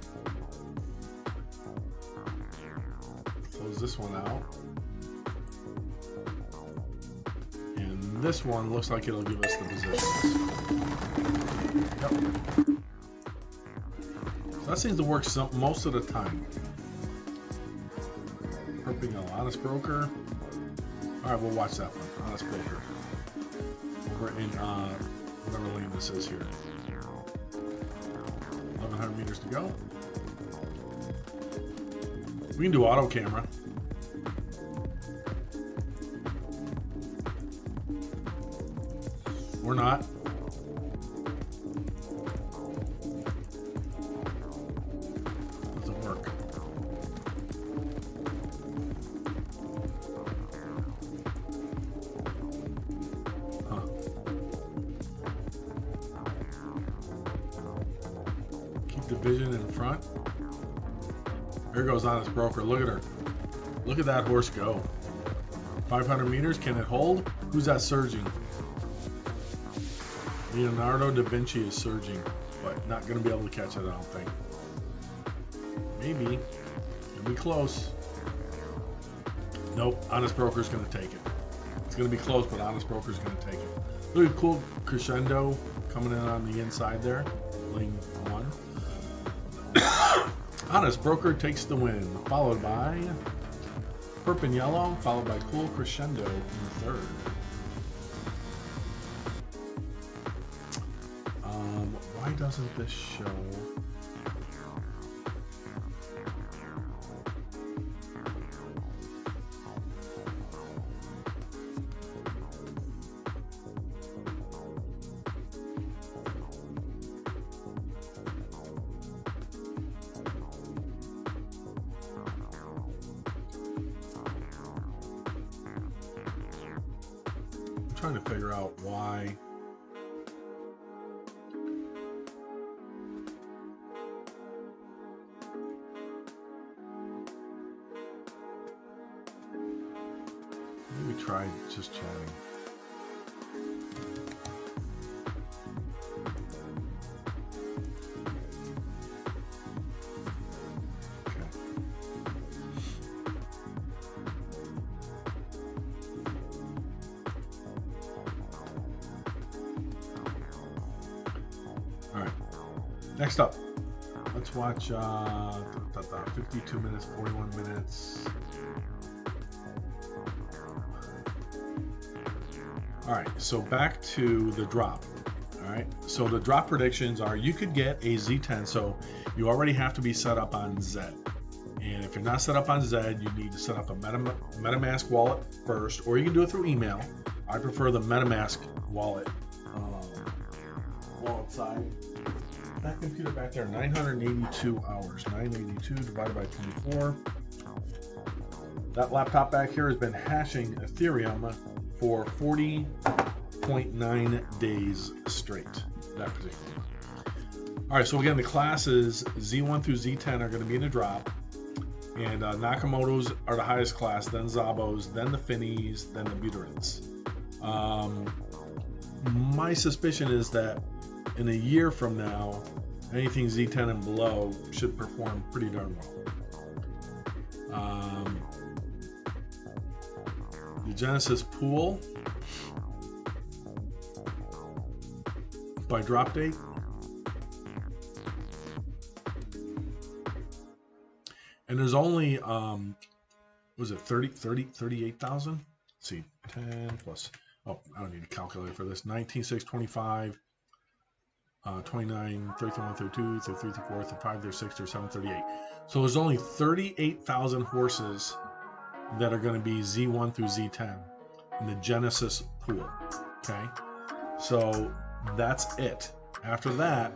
Close this one out. And this one looks like it'll give us the positions. Yep. So that seems to work most of the time. Perping a Honest Broker. Alright, we'll watch that one. Honest Broker. Over in whatever lane this is here. 1,100 meters to go. We can do auto camera. Or not. Doesn't work. Huh. Keep the vision in front. There goes Honest Broker. Look at her. Look at that horse go. 500 meters. Can it hold? Who's that surging? Leonardo da Vinci is surging, but not going to be able to catch it, I don't think. Maybe. It'll be close. Nope. Honest Broker's going to take it. It's going to be close, but Honest Broker's going to take it. Look at cool crescendo coming in on the inside there. Lane 1. Honest Broker takes the win, followed by Perp in yellow, followed by Cool Crescendo in the third. Why doesn't this show? I'm trying to figure out why. Maybe try just chatting. Next up, let's watch 52 minutes, 41 minutes. All right, so back to the drop. All right, so the drop predictions are you could get a Z10, so you already have to be set up on ZED. And if you're not set up on ZED, you need to set up a MetaMask wallet first, or you can do it through email. I prefer the MetaMask wallet side. That computer back there, 982 hours. 982 divided by 24. That laptop back here has been hashing Ethereum for 40.9 days straight. That particular one. All right, so again, the classes Z1 through Z10 are going to be in a drop. And Nakamoto's are the highest class, then Szabos, then the Finnies, then the Buterins. My suspicion is that in a year from now, anything Z10 and below should perform pretty darn well. The Genesis pool by drop date. And there's only, was it 38,000? Let's see, 10 plus, oh, I don't need a calculator for this. 19, 6, 25, 29, 31, 32, 33, 34, 35, 36, 37, 38. So there's only 38,000 horses that are going to be Z1 through Z10 in the Genesis pool, okay? So that's it. After that,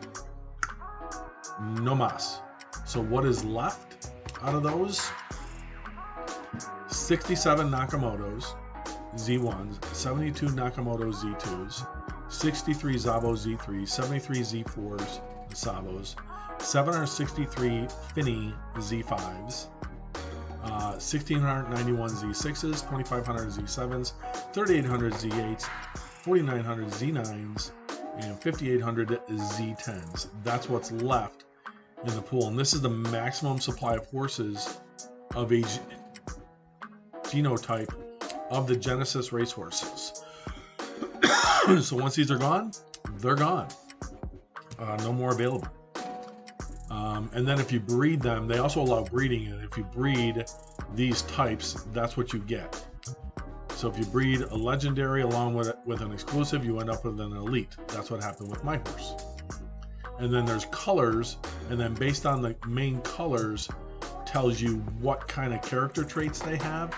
no mas. So what is left out of those? 67 Nakamotos Z1s, 72 Nakamoto Z2s, 63 Szabos Z3s, 73 Z4s, the Szabos, 763 Finny Z5s, 1,691 Z6s, 2,500 Z7s, 3,800 Z8s, 4,900 Z9s, and 5,800 Z10s. That's what's left in the pool, and this is the maximum supply of horses of a genotype of the Genesis racehorses. So once these are gone, they're gone. No more available. And then if you breed them, they also allow breeding, and if you breed these types, that's what you get. So if you breed a legendary along with an exclusive, you end up with an elite. That's what happened with my horse. And then there's colors, and then based on the main colors tells you what kind of character traits they have.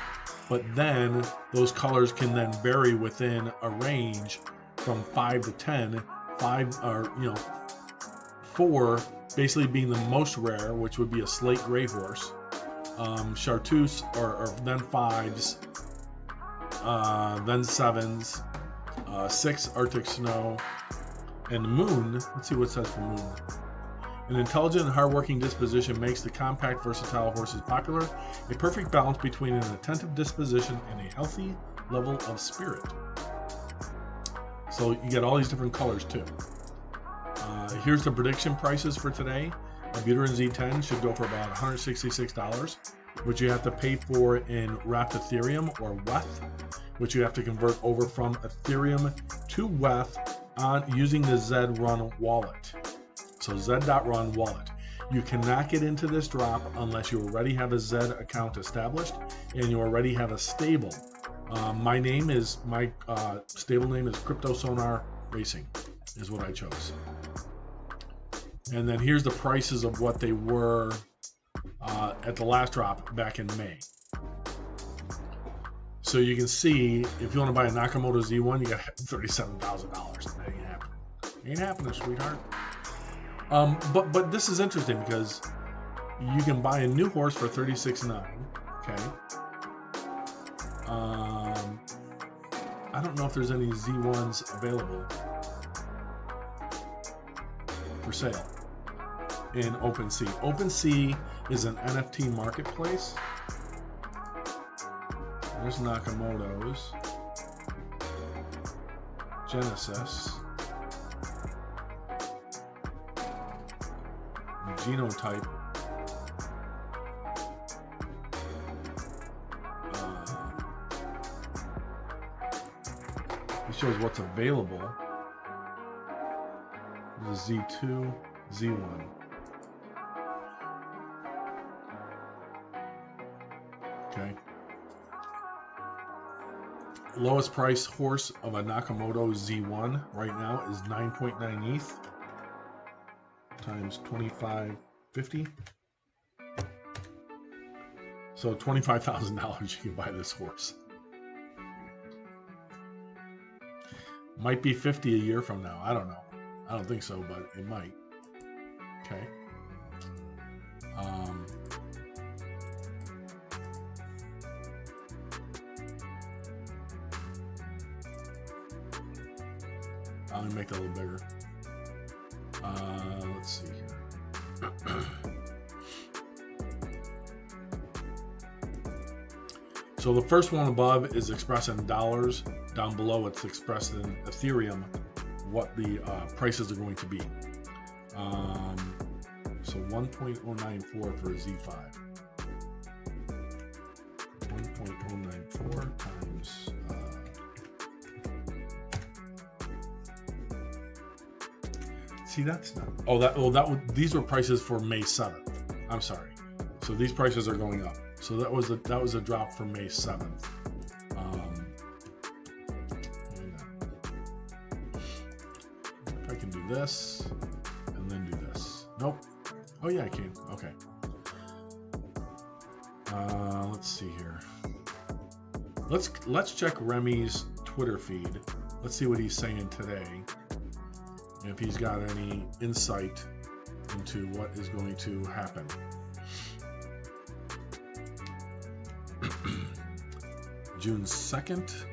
But then those colors can then vary within a range from 5 to 10. 5 are, 4 basically being the most rare, which would be a slate gray horse. Chartreuse are then 5s, then 7s, 6 Arctic Snow, and Moon. Let's see what it says for Moon. An intelligent and hardworking disposition makes the compact, versatile horses popular. A perfect balance between an attentive disposition and a healthy level of spirit. So you get all these different colors too. Here's the prediction prices for today. A Buterin Z10 should go for about $166, which you have to pay for in wrapped Ethereum or WETH, which you have to convert over from Ethereum to WETH using the ZED Run wallet. So ZED.Run wallet. You cannot get into this drop unless you already have a ZED account established and you already have a stable. My stable name is Crypto Sonar Racing, is what I chose. And then here's the prices of what they were at the last drop back in May. So you can see if you want to buy a Nakamoto Z1, you got $37,000. That ain't happening. Ain't happening, sweetheart. But this is interesting because you can buy a new horse for $36,900. Okay. I don't know if there's any Z1s available for sale in OpenSea. OpenSea is an NFT marketplace. There's Nakamoto's, Genesis, genotype, it shows what's available. The Z2, Z1. Okay. Lowest price horse of a Nakamoto Z1 right now is 9.9 ETH times 2550. So $25,000 you can buy this horse. Might be 50 a year from now. I don't know. I don't think so, but it might. Okay. I'm gonna make that a little bigger. Let's see here. So the first one above is expressed in dollars. Down below, it's expressed in Ethereum, what the prices are going to be. So 1.094 for a Z5. 1.094 times. See, that's not. These were prices for May 7th. I'm sorry. So these prices are going up. So that was a drop from May 7th. If I can do this and then do this. Nope. Oh yeah, I can. Okay. Let's see here. Let's check Remy's Twitter feed. Let's see what he's saying today. And if he's got any insight into what is going to happen. June 2nd,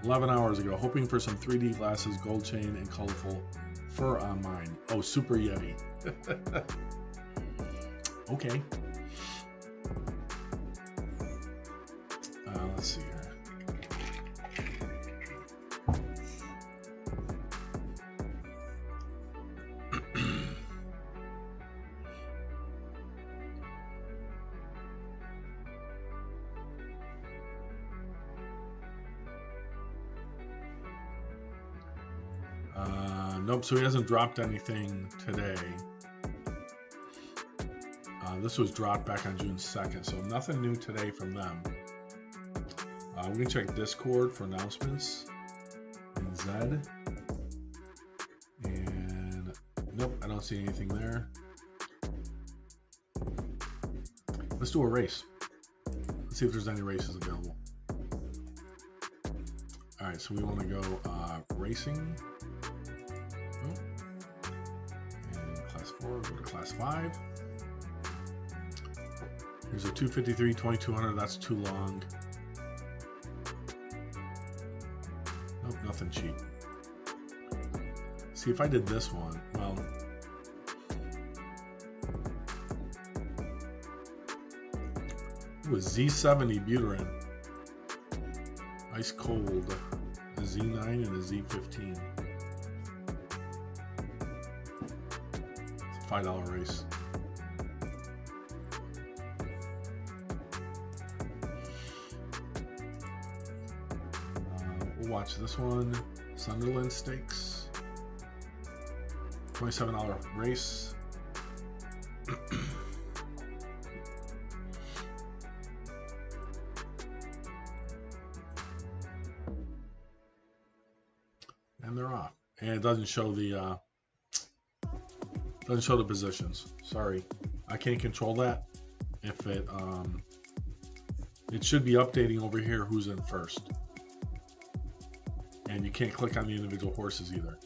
11 hours ago, hoping for some 3D glasses, gold chain, and colorful fur on mine. Oh, Super Yeti. Okay. Let's see here. Nope, so he hasn't dropped anything today. This was dropped back on June 2nd, so nothing new today from them. We can check Discord for announcements and ZED. And nope, I don't see anything there. Let's do a race. Let's see if there's any races available. All right, so we want to go racing. And class 4, go to class 5. Here's a 253, 2200, that's too long. Nope, nothing cheap. See, if I did this one, well, it was Z70 Buterin, ice cold, a Z9 and a Z15. It's a $5 race. Watch this one, Sunderland Stakes, $27 race. And they're off. And it doesn't show the positions. Sorry, I can't control that. If it should be updating over here who's in first. And you can't click on the individual horses either.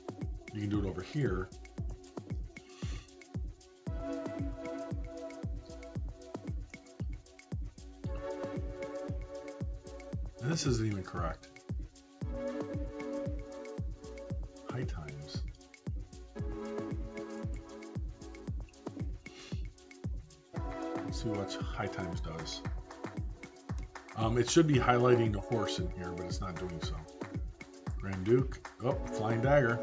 You can do it over here. And this isn't even correct. High times. Let's see what high times does. It should be highlighting the horse in here, but it's not doing so. Grand Duke, oh, Flying Dagger,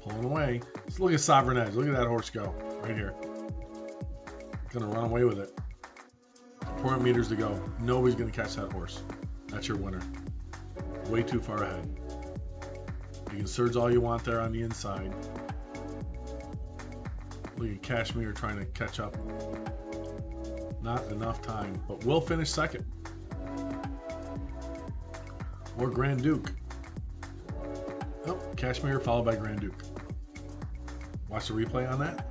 pulling away. Let's look at Sovereign Edge. Look at that horse go, right here. Gonna run away with it. 400 meters to go. Nobody's gonna catch that horse. That's your winner. Way too far ahead. You can surge all you want there on the inside. Look at Kashmir trying to catch up. Not enough time, but we'll finish second. Or Grand Duke. Oh, Kashmir followed by Grand Duke. Watch the replay on that.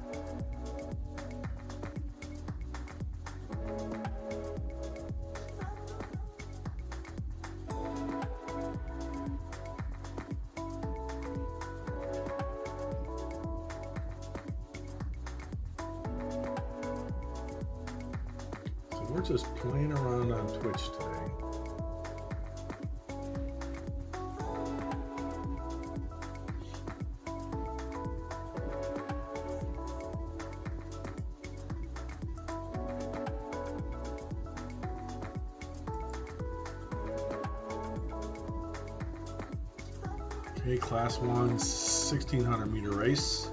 So we're just playing around on Twitch today. Okay, Class 1 1600 meter race.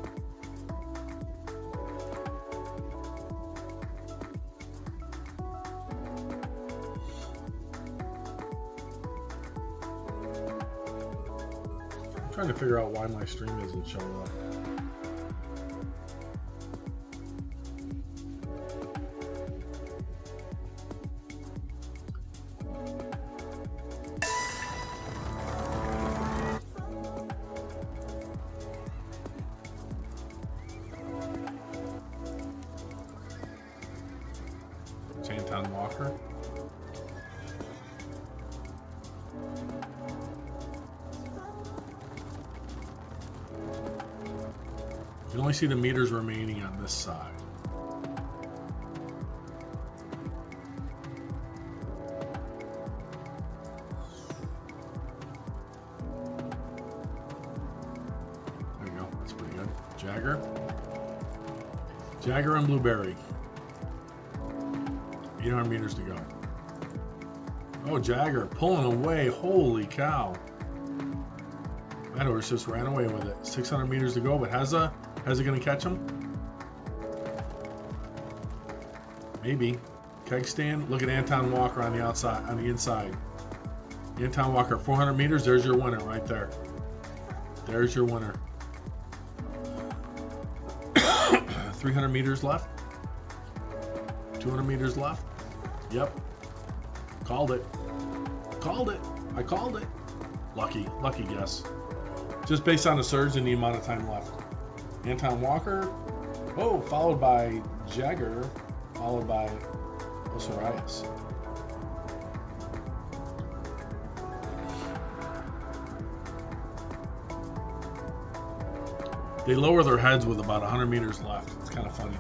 I'm trying to figure out why my stream isn't showing up. Walker. You can only see the meters remaining on this side. There you go. That's pretty good. Jagger and Blueberry. 800 meters to go. Oh, Jagger pulling away. Holy cow. That horse just ran away with it. 600 meters to go, but how's it going to catch him? Maybe. Keg stand. Look at Anton Walker on the outside, on the inside. Anton Walker, 400 meters. There's your winner right there. There's your winner. 300 meters left. 200 meters left. Yep. Called it. Called it. I called it. Lucky guess. Just based on the surge and the amount of time left. Anton Walker. Oh, followed by Jagger. Followed by Osarias. They lower their heads with about 100 meters left. It's kind of funny.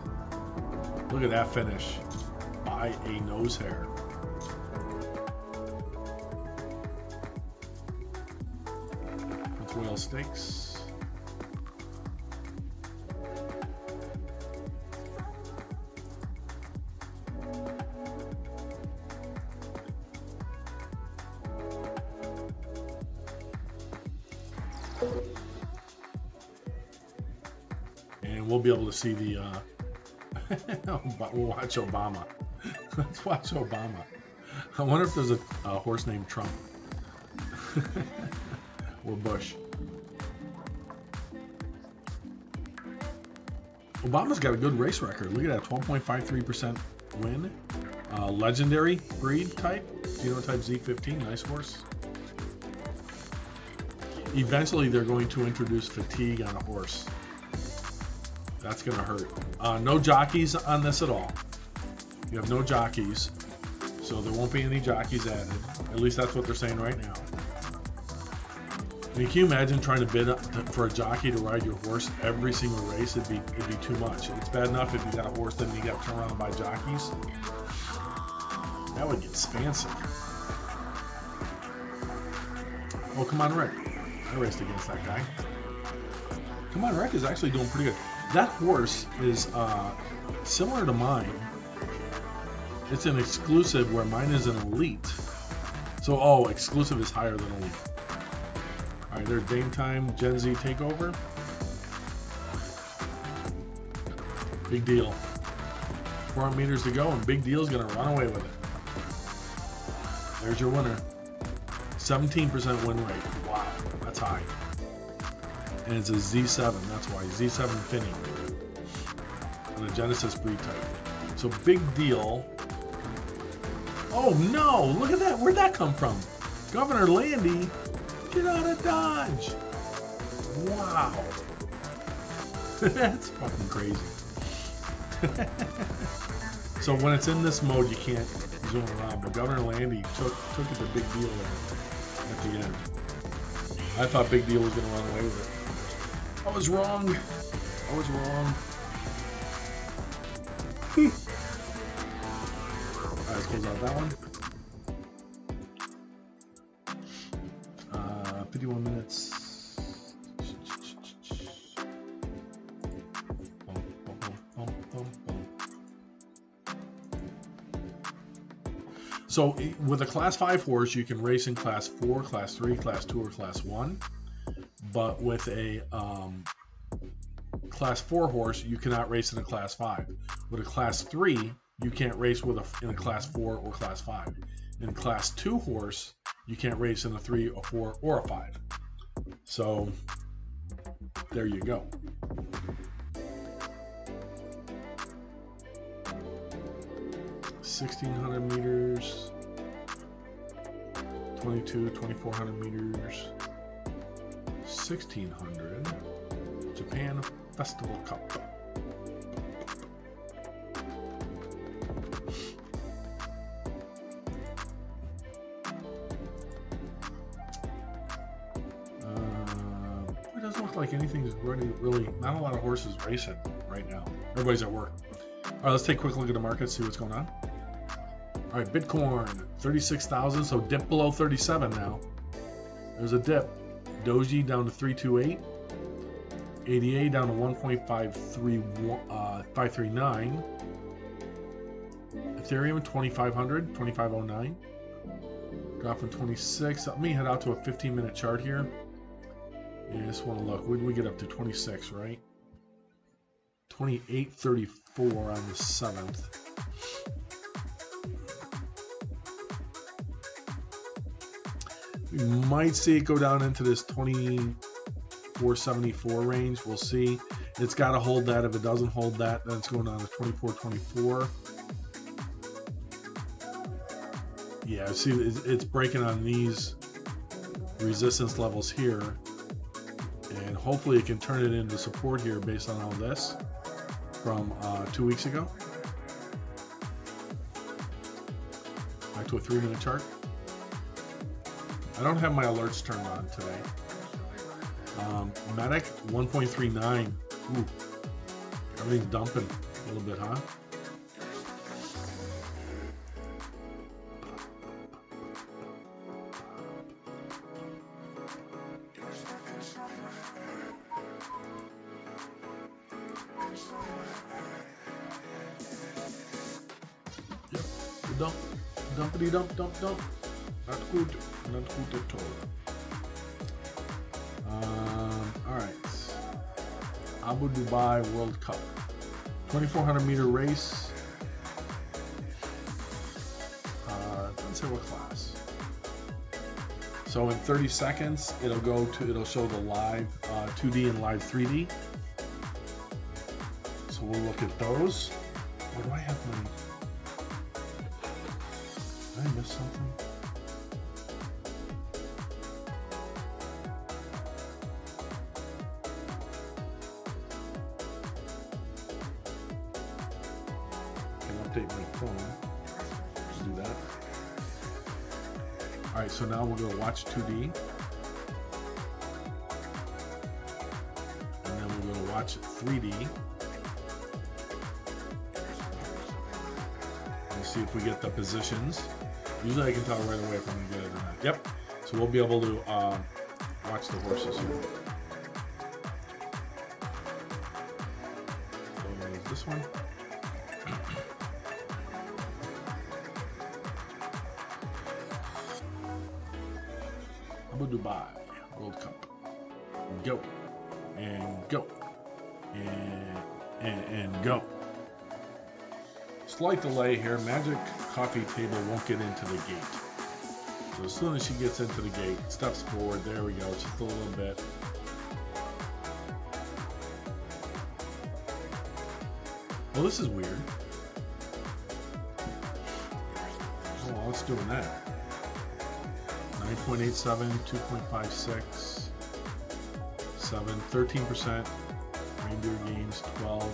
Look at that finish. By a nose hair. That's Whale Stakes. And we'll be able to see the we'll watch Obama. Let's watch Obama. I wonder if there's a horse named Trump. Or Bush. Obama's got a good race record. Look at that, 12.53% win. Legendary breed type. Genotype Z15, nice horse. Eventually they're going to introduce fatigue on a horse. That's going to hurt. No jockeys on this at all. You have no jockeys, so there won't be any jockeys added. At least that's what they're saying right now. I mean, can you imagine trying to bid for a jockey to ride your horse every single race? It'd be too much. It's bad enough if you got a horse that you got to turn around and buy jockeys. That would get expensive. Oh, come on, Rick. I raced against that guy. Come on, Rick is actually doing pretty good. That horse is similar to mine. It's an exclusive where mine is an elite. So, exclusive is higher than elite. All right, there's Dame Time Gen Z takeover. Big deal. 400 meters to go, and Big Deal's gonna run away with it. There's your winner. 17% win rate. Wow, that's high. And it's a Z7, that's why. Z7 Finny. and a Genesis breed type. So Big Deal. Oh no! Look at that! Where'd that come from? Governor Landy, get out of Dodge! Wow, that's fucking crazy. So when it's in this mode, you can't zoom around. But Governor Landy took it to Big Deal at the end. I thought Big Deal was going to run away with it. I was wrong. I was wrong. Alright, let's close out that one. 51 minutes. So with a Class 5 horse, you can race in Class 4, Class 3, Class 2, or Class 1. But with a Class 4 horse, you cannot race in a Class 5. With a Class 3, you can't race in a Class 4 or Class 5. In a Class 2 horse, you can't race in a 3, a 4, or a 5. So there you go. $1,600 meters, 2,400 meters, 1,600, Japan Festival Cup. It doesn't look like anything's really, not a lot of horses racing right now. Everybody's at work. All right, let's take a quick look at the market, see what's going on. All right, Bitcoin, 36,000, so dip below 37 now. There's a dip. Doji down to 328. ADA down to 1.539. Ethereum 2,500, 2,509. Drop from 26. Let me head out to a 15-minute chart here. Yeah, I just want to look. Where did we get up to? 26, right? 28.34 on the 7th. We might see it go down into this 24.74 range. We'll see. It's got to hold that. If it doesn't hold that, then it's going down to 24.24. Yeah, see, it's breaking on these resistance levels here. And hopefully it can turn it into support here based on all this from 2 weeks ago. Back to a 3-minute chart. I don't have my alerts turned on today. Medic 1.39. Ooh, everything's dumping a little bit, huh? Yep, dumpity dump. Not good at all. Alright. Abu Dhabi World Cup. 2,400 meter race. Doesn't say what class. So in 30 seconds, it'll show the live 2D and live 3D. So we'll look at those. Or do I have my... Did I miss something? Update my phone. Let's do that. Alright, so now we're going to watch 2D. And then we're going to watch 3D. And see if we get the positions. Usually I can tell right away if I'm going to get it or not. Yep. So we'll be able to watch the horses here. So this one. Abu Dhabi World Cup. Go. And go. And go. Slight delay here. Magic Coffee Table won't get into the gate. So as soon as she gets into the gate, steps forward. There we go. Just a little bit. Well, this is weird. Oh, well, it's doing that. 9.87, 2.56, 7, 13%. Reindeer gains 12,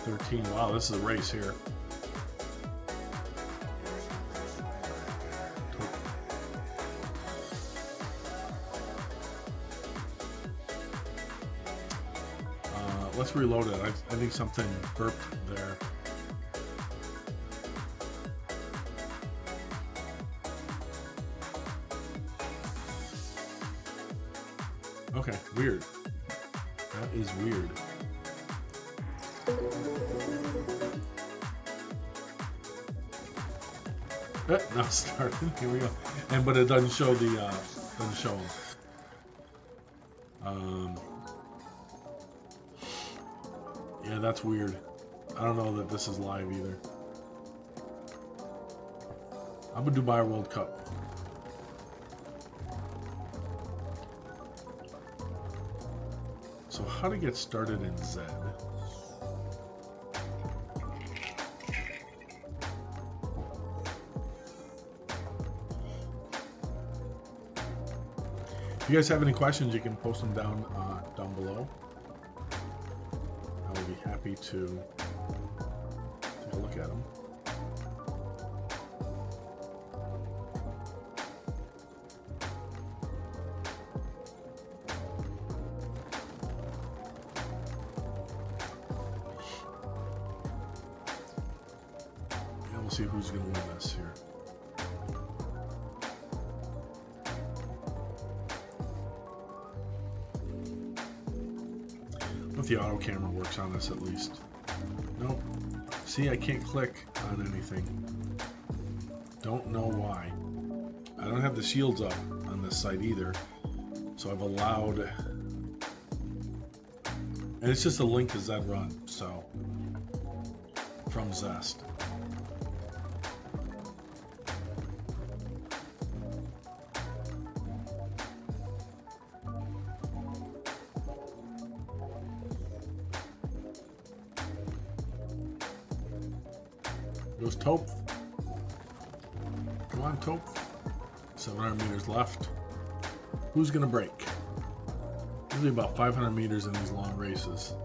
13. Wow, this is a race here. Let's reload it. I think something burped there. Okay, weird. That is weird. Now it's starting. Here we go. But it doesn't show the doesn't show them. Yeah, that's weird. I don't know that this is live either. I'm gonna Dubai World Cup. So how to get started in ZED? If you guys have any questions, you can post them down below. I will be happy to take a look at them. And we'll see who's going to win this here. If the auto camera works on this at least. Nope. See, I can't click on anything. Don't know why. I don't have the shields up on this site either. So I've allowed... And it's just a link to ZED Run, so... From Zest. Goes Taupe. Come on, Taupe. 700 meters left. Who's going to break? Usually about 500 meters in these long races.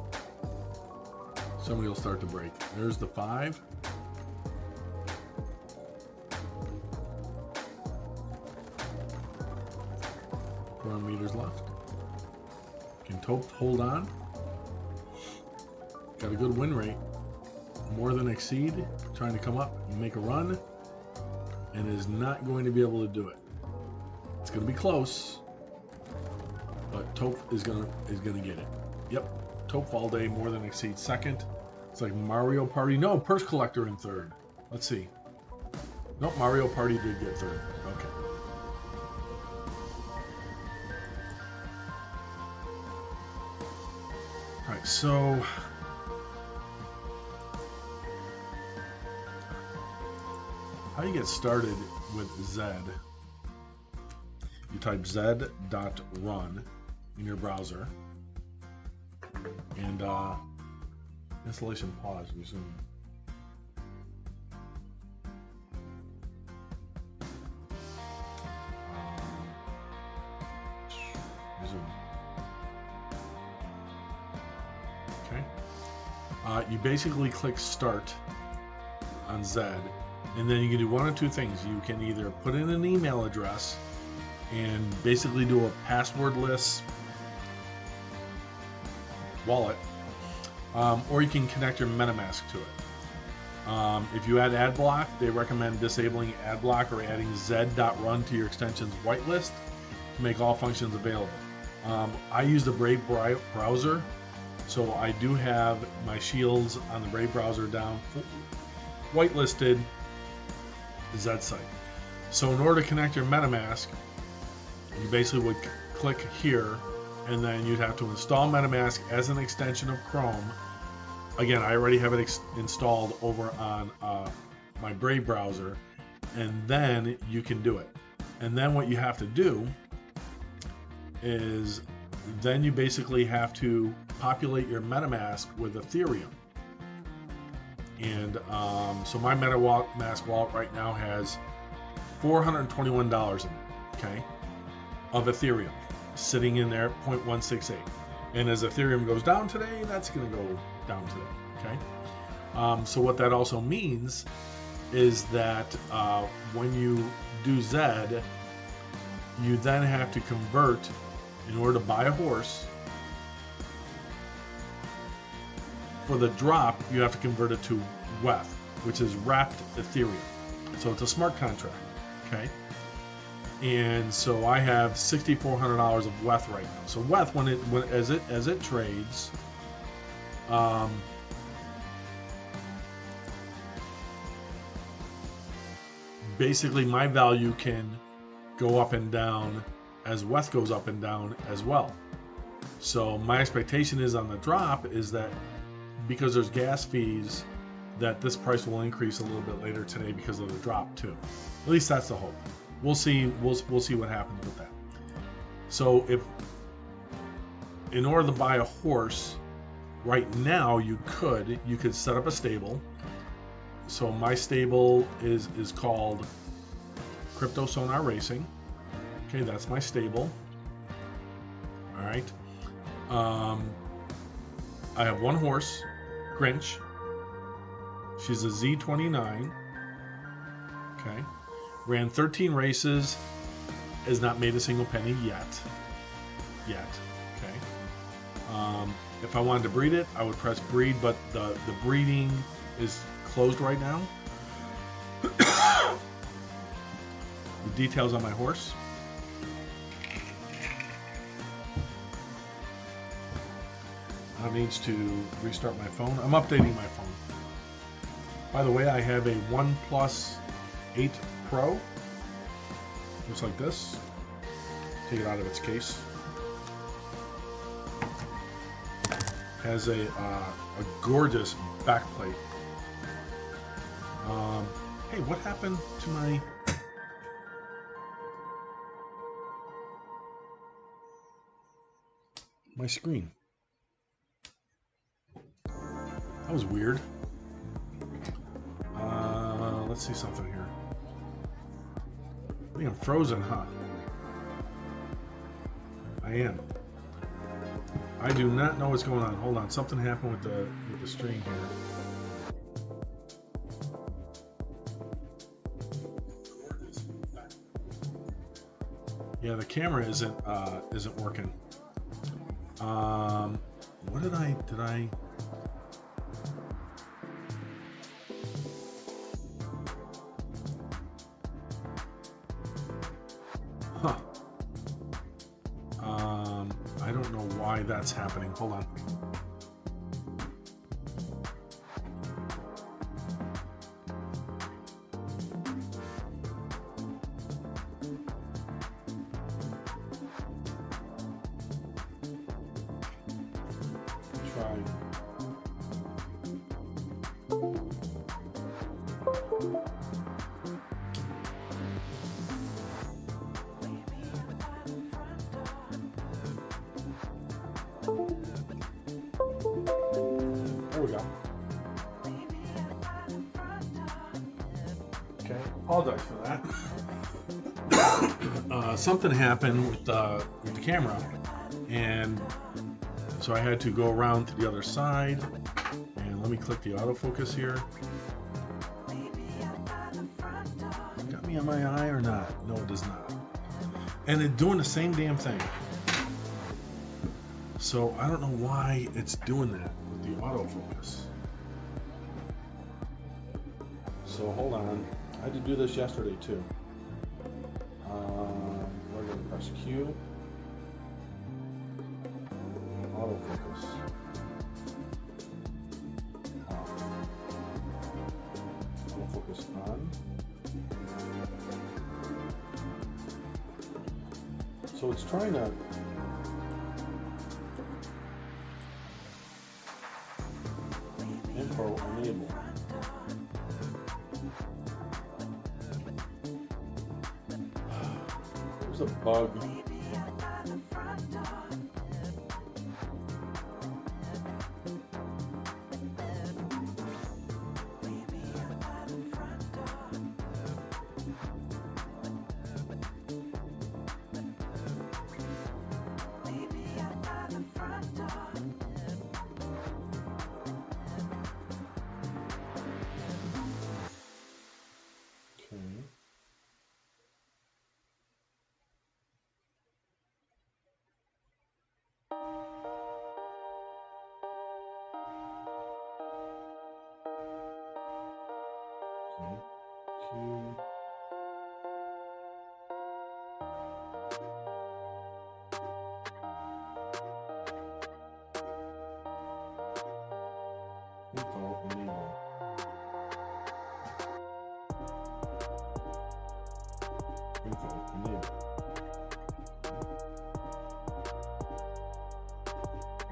Somebody will start to break. There's the 5. Meters left. Can Taupe hold on? Got a good win rate. More than exceed, trying to come up and make a run, and is not going to be able to do it. It's going to be close, but Taupe is gonna get it. Yep, Taupe all day, more than exceed second. It's like Mario Party. No, Purse Collector in third. Let's see. Nope, Mario Party did get third. Okay. All right, so. How you get started with ZED, you type zed.run in your browser, and installation pause, resume. Resume. Okay. You basically click start on ZED. And then you can do one of two things. You can either put in an email address and basically do a passwordless wallet, or you can connect your MetaMask to it. If you add ad block, they recommend disabling ad block or adding zed.run to your extension's whitelist to make all functions available. I use the Brave browser, so I do have my shields on the Brave browser down whitelisted ZED site. So in order to connect your MetaMask, you basically would click here, and then you'd have to install MetaMask as an extension of Chrome. Again, I already have it installed over on my Brave browser, and then you can do it. And then what you have to do is then you basically have to populate your MetaMask with Ethereum. And so my MetaMask wallet right now has $421 in it, okay, of Ethereum sitting in there at 0.168. And as Ethereum goes down today, that's going to go down today, okay? So what that also means is that when you do ZED, you then have to convert, in order to buy a horse, for the drop, you have to convert it to WETH, which is wrapped Ethereum. So it's a smart contract, okay? And so I have $6,400 of WETH right now. So WETH, as it trades, basically my value can go up and down as WETH goes up and down as well. So my expectation is on the drop is that because there's gas fees, that this price will increase a little bit later today because of the drop too. At least that's the hope. We'll see. We'll see what happens with that. So if in order to buy a horse right now, you could set up a stable. So my stable is called Crypto Sonar Racing. Okay, that's my stable. All right. I have one horse, Grinch. She's a Z29. Okay. Ran 13 races. Has not made a single penny yet. Okay. If I wanted to breed it, I would press breed, but the breeding is closed right now. The details on my horse. I needs to restart my phone. I'm updating my phone. By the way, I have a OnePlus 8 Pro. Looks like this. Take it out of its case. Has a gorgeous backplate. Hey, what happened to my screen? That was weird. Let's see something here. I think I'm frozen, huh? I am. I do not know what's going on. Hold on, something happened with the stream here. Yeah, the camera isn't working. What did I? Huh. I don't know why that's happening. Hold on. There we go. Okay, apologize for that. Something happened with the camera, and so I had to go around to the other side. And let me click the autofocus here. Got me on my eye or not? No, it does not. And it's doing the same damn thing. So I don't know why it's doing that with the autofocus. So hold on. I had to do this yesterday too. We're going to press Q. Autofocus. Autofocus on. So it's trying to info enable. There's a bug.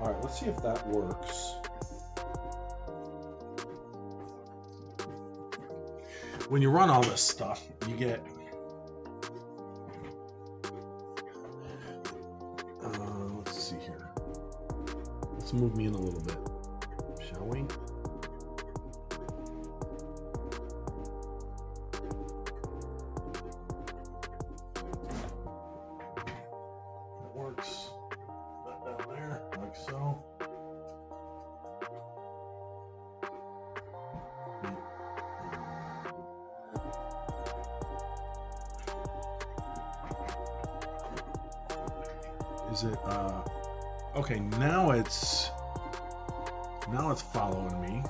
All right, let's see if that works. When you run all this stuff, you get let's see here. Let's move me in a little bit, shall we? That works. That down there, like so. Is it okay, now it's following me.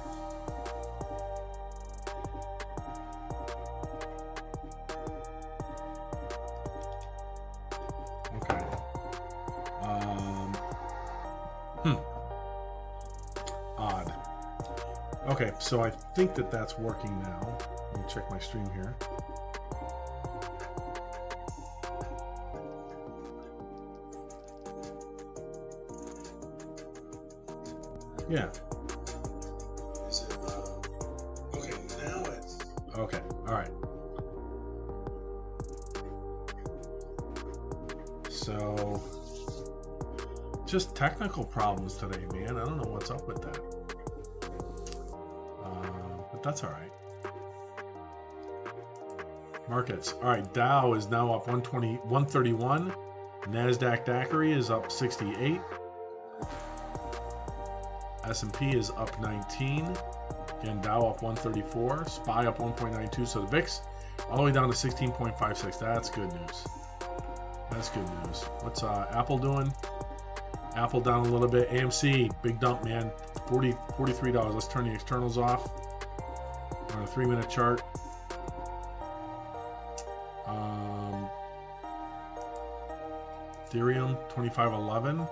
Okay. Odd. Okay, so I think that's working now. Let me check my stream here. Yeah. Is it, okay, now it's... Okay, alright. So, just technical problems today, man. I don't know what's up with that. But that's alright. Markets. Alright, Dow is now up 131. NASDAQ Daiquiri is up 68. S&P is up 19. Again, Dow up 134. SPY up 1.92. So the VIX all the way down to 16.56. That's good news. That's good news. What's Apple doing? Apple down a little bit. AMC, big dump, man. $43. Let's turn the externals off. We're on a 3-minute chart. Ethereum, 2511.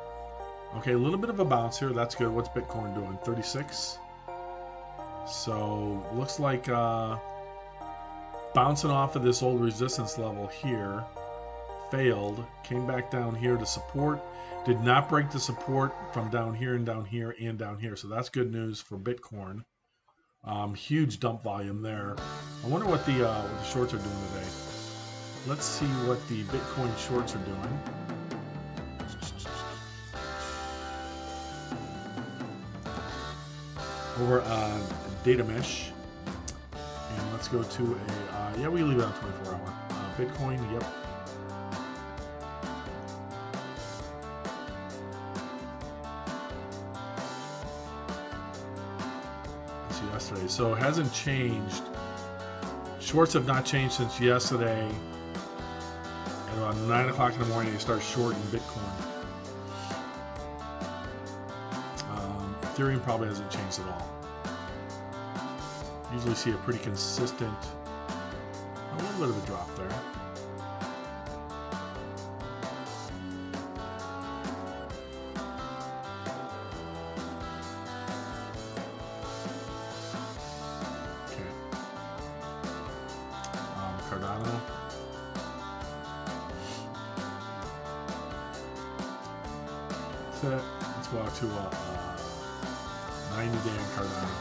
Okay, a little bit of a bounce here. That's good. What's Bitcoin doing? 36. So looks like bouncing off of this old resistance level here. Failed. Came back down here to support. Did not break the support from down here and down here and down here. So that's good news for Bitcoin. Huge dump volume there. I wonder what the shorts are doing today. Let's see what the Bitcoin shorts are doing. Over on Data Mesh, and let's go to a yeah, we leave it on 24 hour. Bitcoin, yep. Let's see yesterday, so it hasn't changed. Shorts have not changed since yesterday. At about 9 o'clock in the morning, they start shorting Bitcoin. Ethereum probably hasn't changed at all. Usually see a pretty consistent, a little bit of a drop there. Okay. Cardano. That's it. Let's go out to 90-day in Cardano.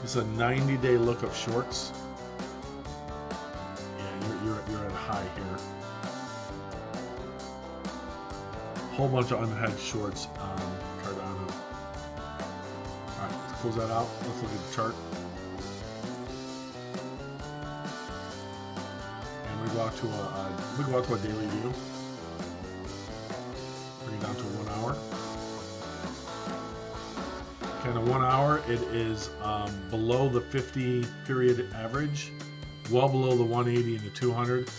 This is a 90-day look of shorts. Yeah, you're at a high here. Whole bunch of unhedged shorts on Cardano. All right, let's close that out. Let's look at the chart. And we go out to a daily view. Bring it down to 1 hour. Okay, in a 1 hour, it is below the 50 period average, well below the 180 and the 200.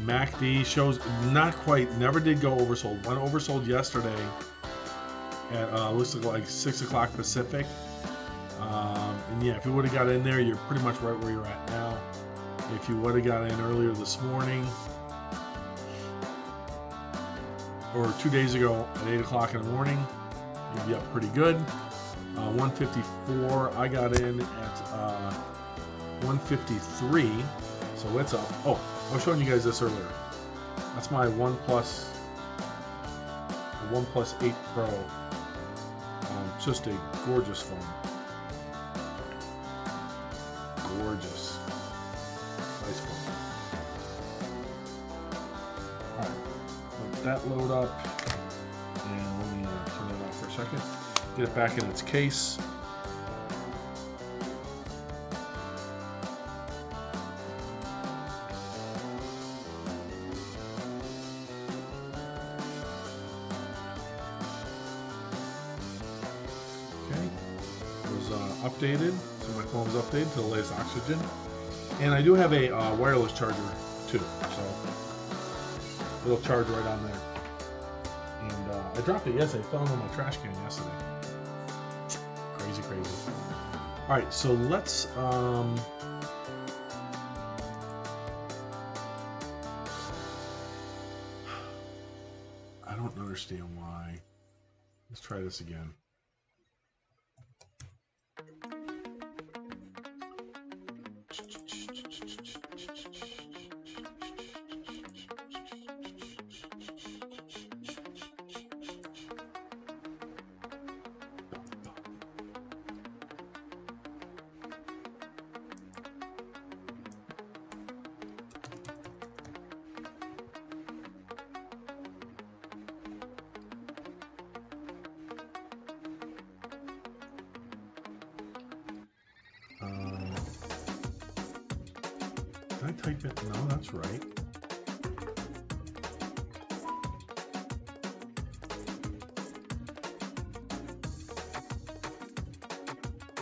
MACD shows not quite, never did go oversold. Went oversold yesterday at looks like 6 o'clock Pacific. And yeah, if you would have got in there, you're pretty much right where you're at now. If you would have got in earlier this morning or 2 days ago at 8 o'clock in the morning, you'd be up pretty good. 154. I got in at 153, so it's up. Oh, I was showing you guys this earlier. That's my OnePlus 8 Pro Just a gorgeous phone. Gorgeous. Nice phone. Alright, let that load up. And let me turn it off for a second. Get it back in its case. Updated, so my phone was updated to the latest oxygen, and I do have a wireless charger too, so it'll charge right on there. And I dropped it yesterday. I fell into my trash can yesterday. Crazy. All right, so let's I don't understand why. Let's try this again. Did I type it? No, that's right.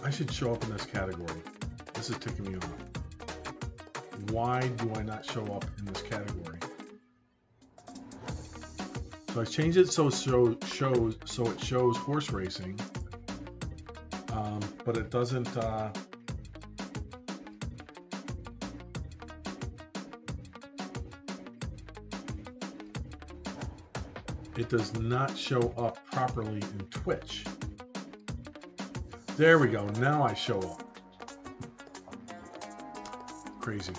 I should show up in this category. This is ticking me off. Why do I not show up in this category? So I changed it so it shows horse racing, but it doesn't. It does not show up properly in Twitch. There we go. Now I show up. Crazy.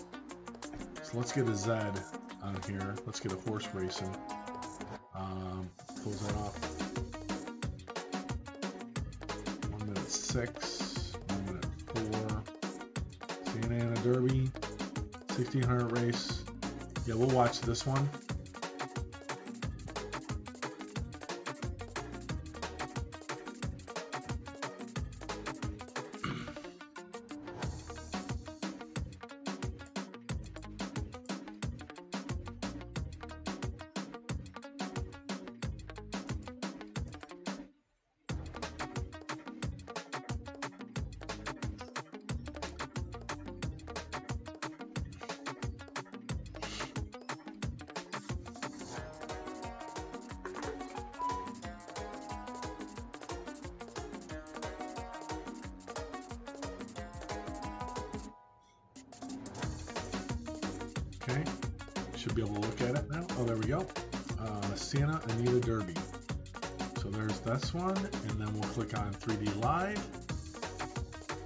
So let's get a ZED on here. Let's get a horse racing. Close that off. 1 minute 6. 1 minute 4. Santa Ana Derby. 1600 race. Yeah, we'll watch this one. Okay, should be able to look at it now. Oh, there we go. Santa Anita Derby. So there's this one, and then we'll click on 3D Live.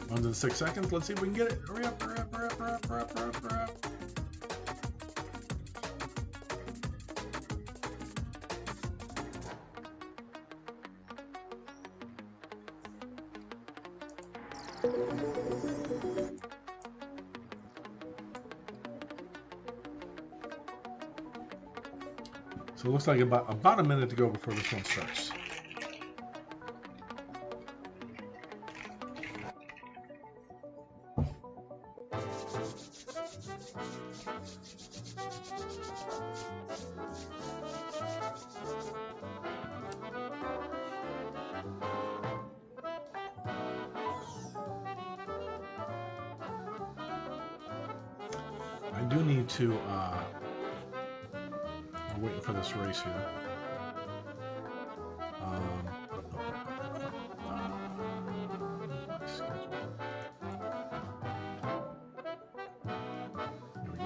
1 to 6 seconds. Let's see if we can get it. Hurry up, hurry up, hurry up, hurry up, hurry up, hurry up, hurry up. So it looks like about a minute to go before this one starts. I do need to, I'm waiting for this race here. Schedule. Here we go.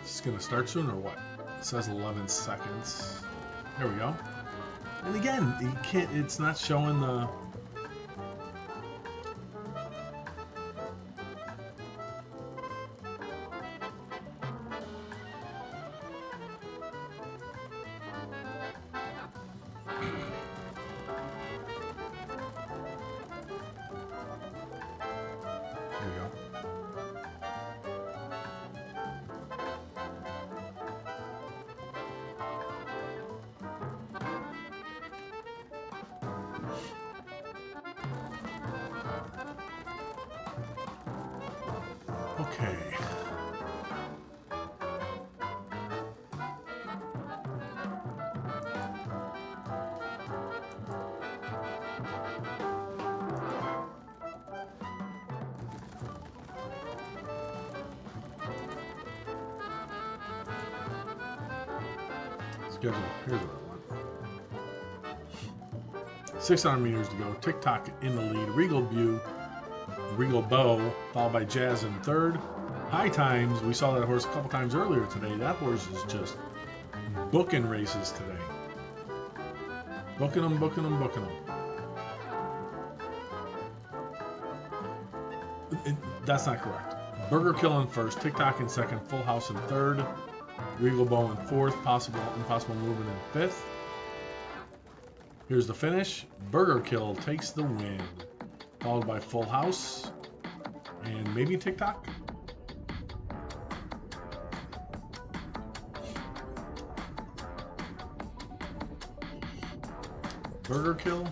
Is this going to start soon or what? It says 11 seconds. There we go. And again, you can't. It's not showing the. Okay. Schedule. Here's what I want. 600 meters to go. TikTok in the lead. Regal Bow, followed by Jazz in third. High Times, we saw that horse a couple times earlier today. That horse is just booking races today. Booking them. That's not correct. Burger Kill in first, TikTok in second, Full House in third, Regal Bow in fourth, Impossible Movement in fifth. Here's the finish. Burger Kill takes the win, followed by Full House and maybe TikTok. Burger Kill,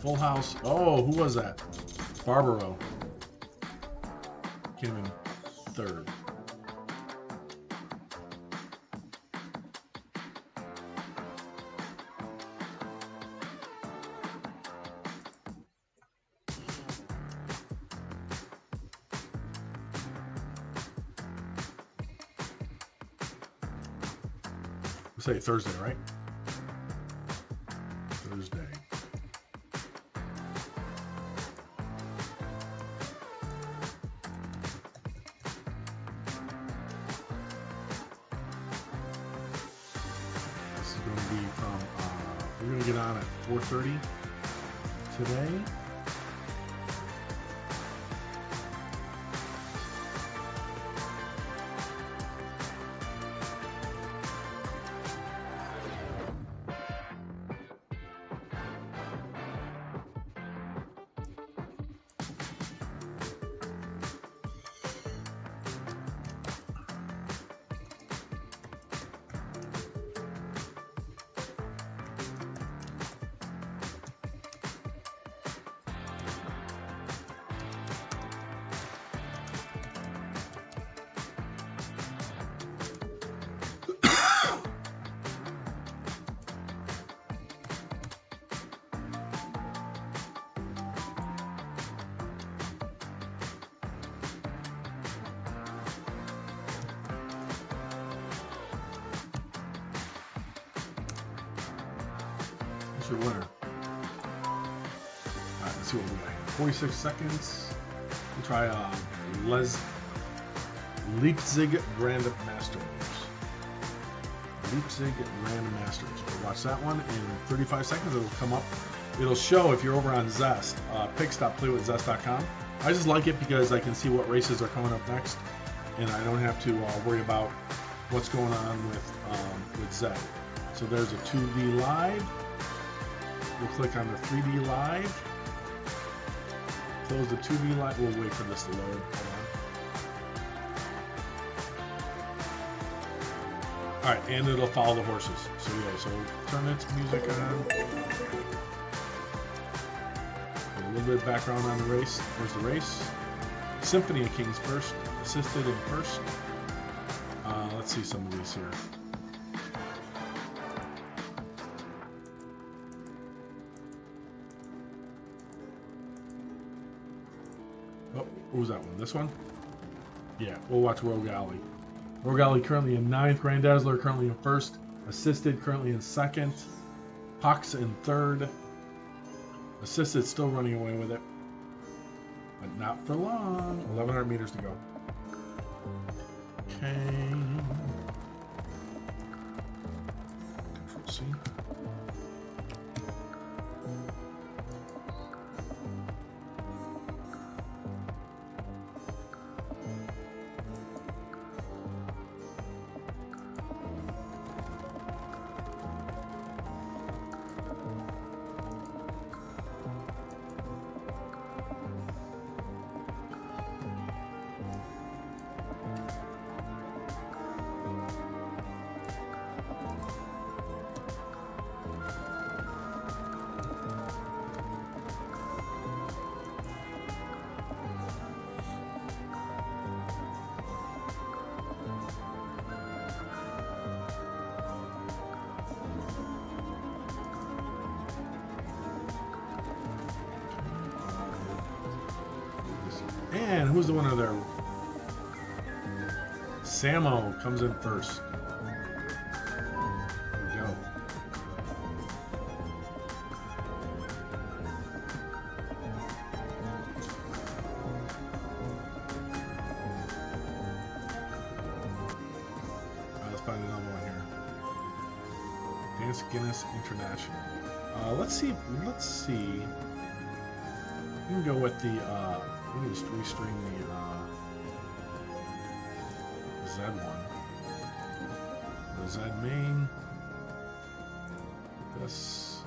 Full House. Oh, who was that? Barbaro came in third. Say Thursday, right? Thursday. This is going to be from, we're going to get on at 4:30 today. Your winner. Alright, let's see what we got here. 46 seconds. We'll try Leipzig Grand Masters. Leipzig Grand Masters. We'll watch that one in 35 seconds. It'll come up. It'll show if you're over on Zest. Pick.playwithzest.com. I just like it because I can see what races are coming up next, and I don't have to worry about what's going on with ZED. So there's a 2D live. We'll click on the 3D live. Close the 2D live. We'll wait for this to load. Hold on. Alright, and it'll follow the horses. So yeah, so turn its music on. A little bit of background on the race. There's the race. Symphony of Kings first. Assisted in first. Let's see some of these here. Oh, what was that one? This one? Yeah, we'll watch Rogue Alley. Rogue Alley currently in 9th. Grand Dazzler currently in 1st. Assisted currently in 2nd. Hawks in 3rd. Assisted still running away with it. But not for long. 1,100 meters to go. Okay. Control C. And who's the winner there? Samo comes in first. There we go. Let's find another one here. Dance Guinness International. Let's see. We can go with the. We can just restream the ZED one. The ZED main. This.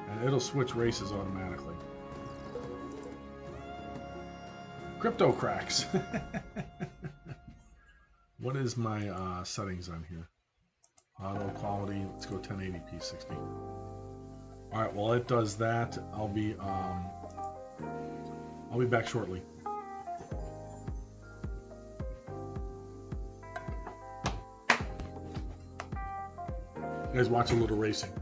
And it'll switch races automatically. Crypto cracks. What is my settings on here? Auto quality. Let's go 1080p 60. All right. While it does that, I'll be back shortly. You guys watch a little racing.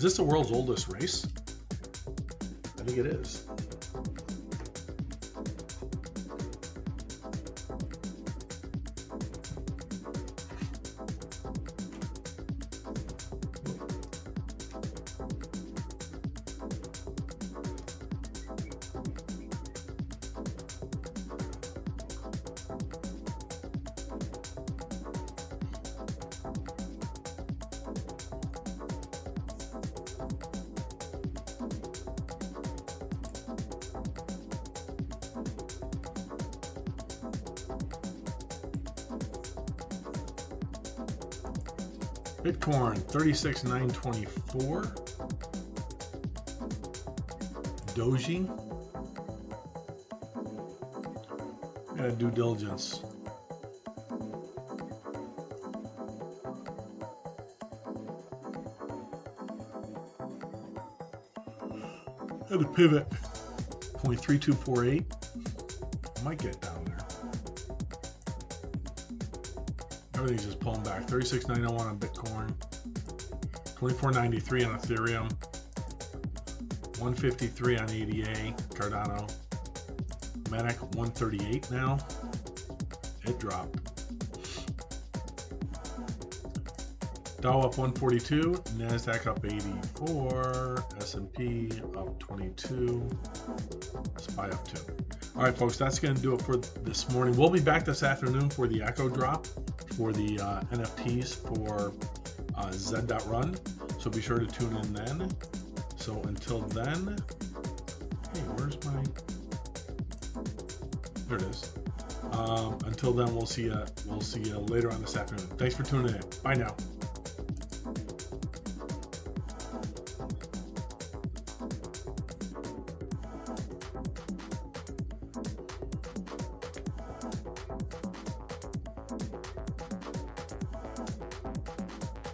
this the world's oldest race? I think it is. Bitcoin 36,924. Doji. Gotta due diligence. Had to pivot. 0.3248. Might get down there. Everything's just pulling back. 36,901 on Bitcoin, 24.93 on Ethereum, 153 on ADA, Cardano, Matic 138 now. It dropped. Dow up 142, Nasdaq up 84, S&P up 22, SPY up 2. All right, folks, that's going to do it for this morning. We'll be back this afternoon for the Echo drop for the NFTs for ZED.run. So be sure to tune in then. So until then, hey, where's my? There it is. Until then, we'll see you later on this afternoon. Thanks for tuning in. Bye now.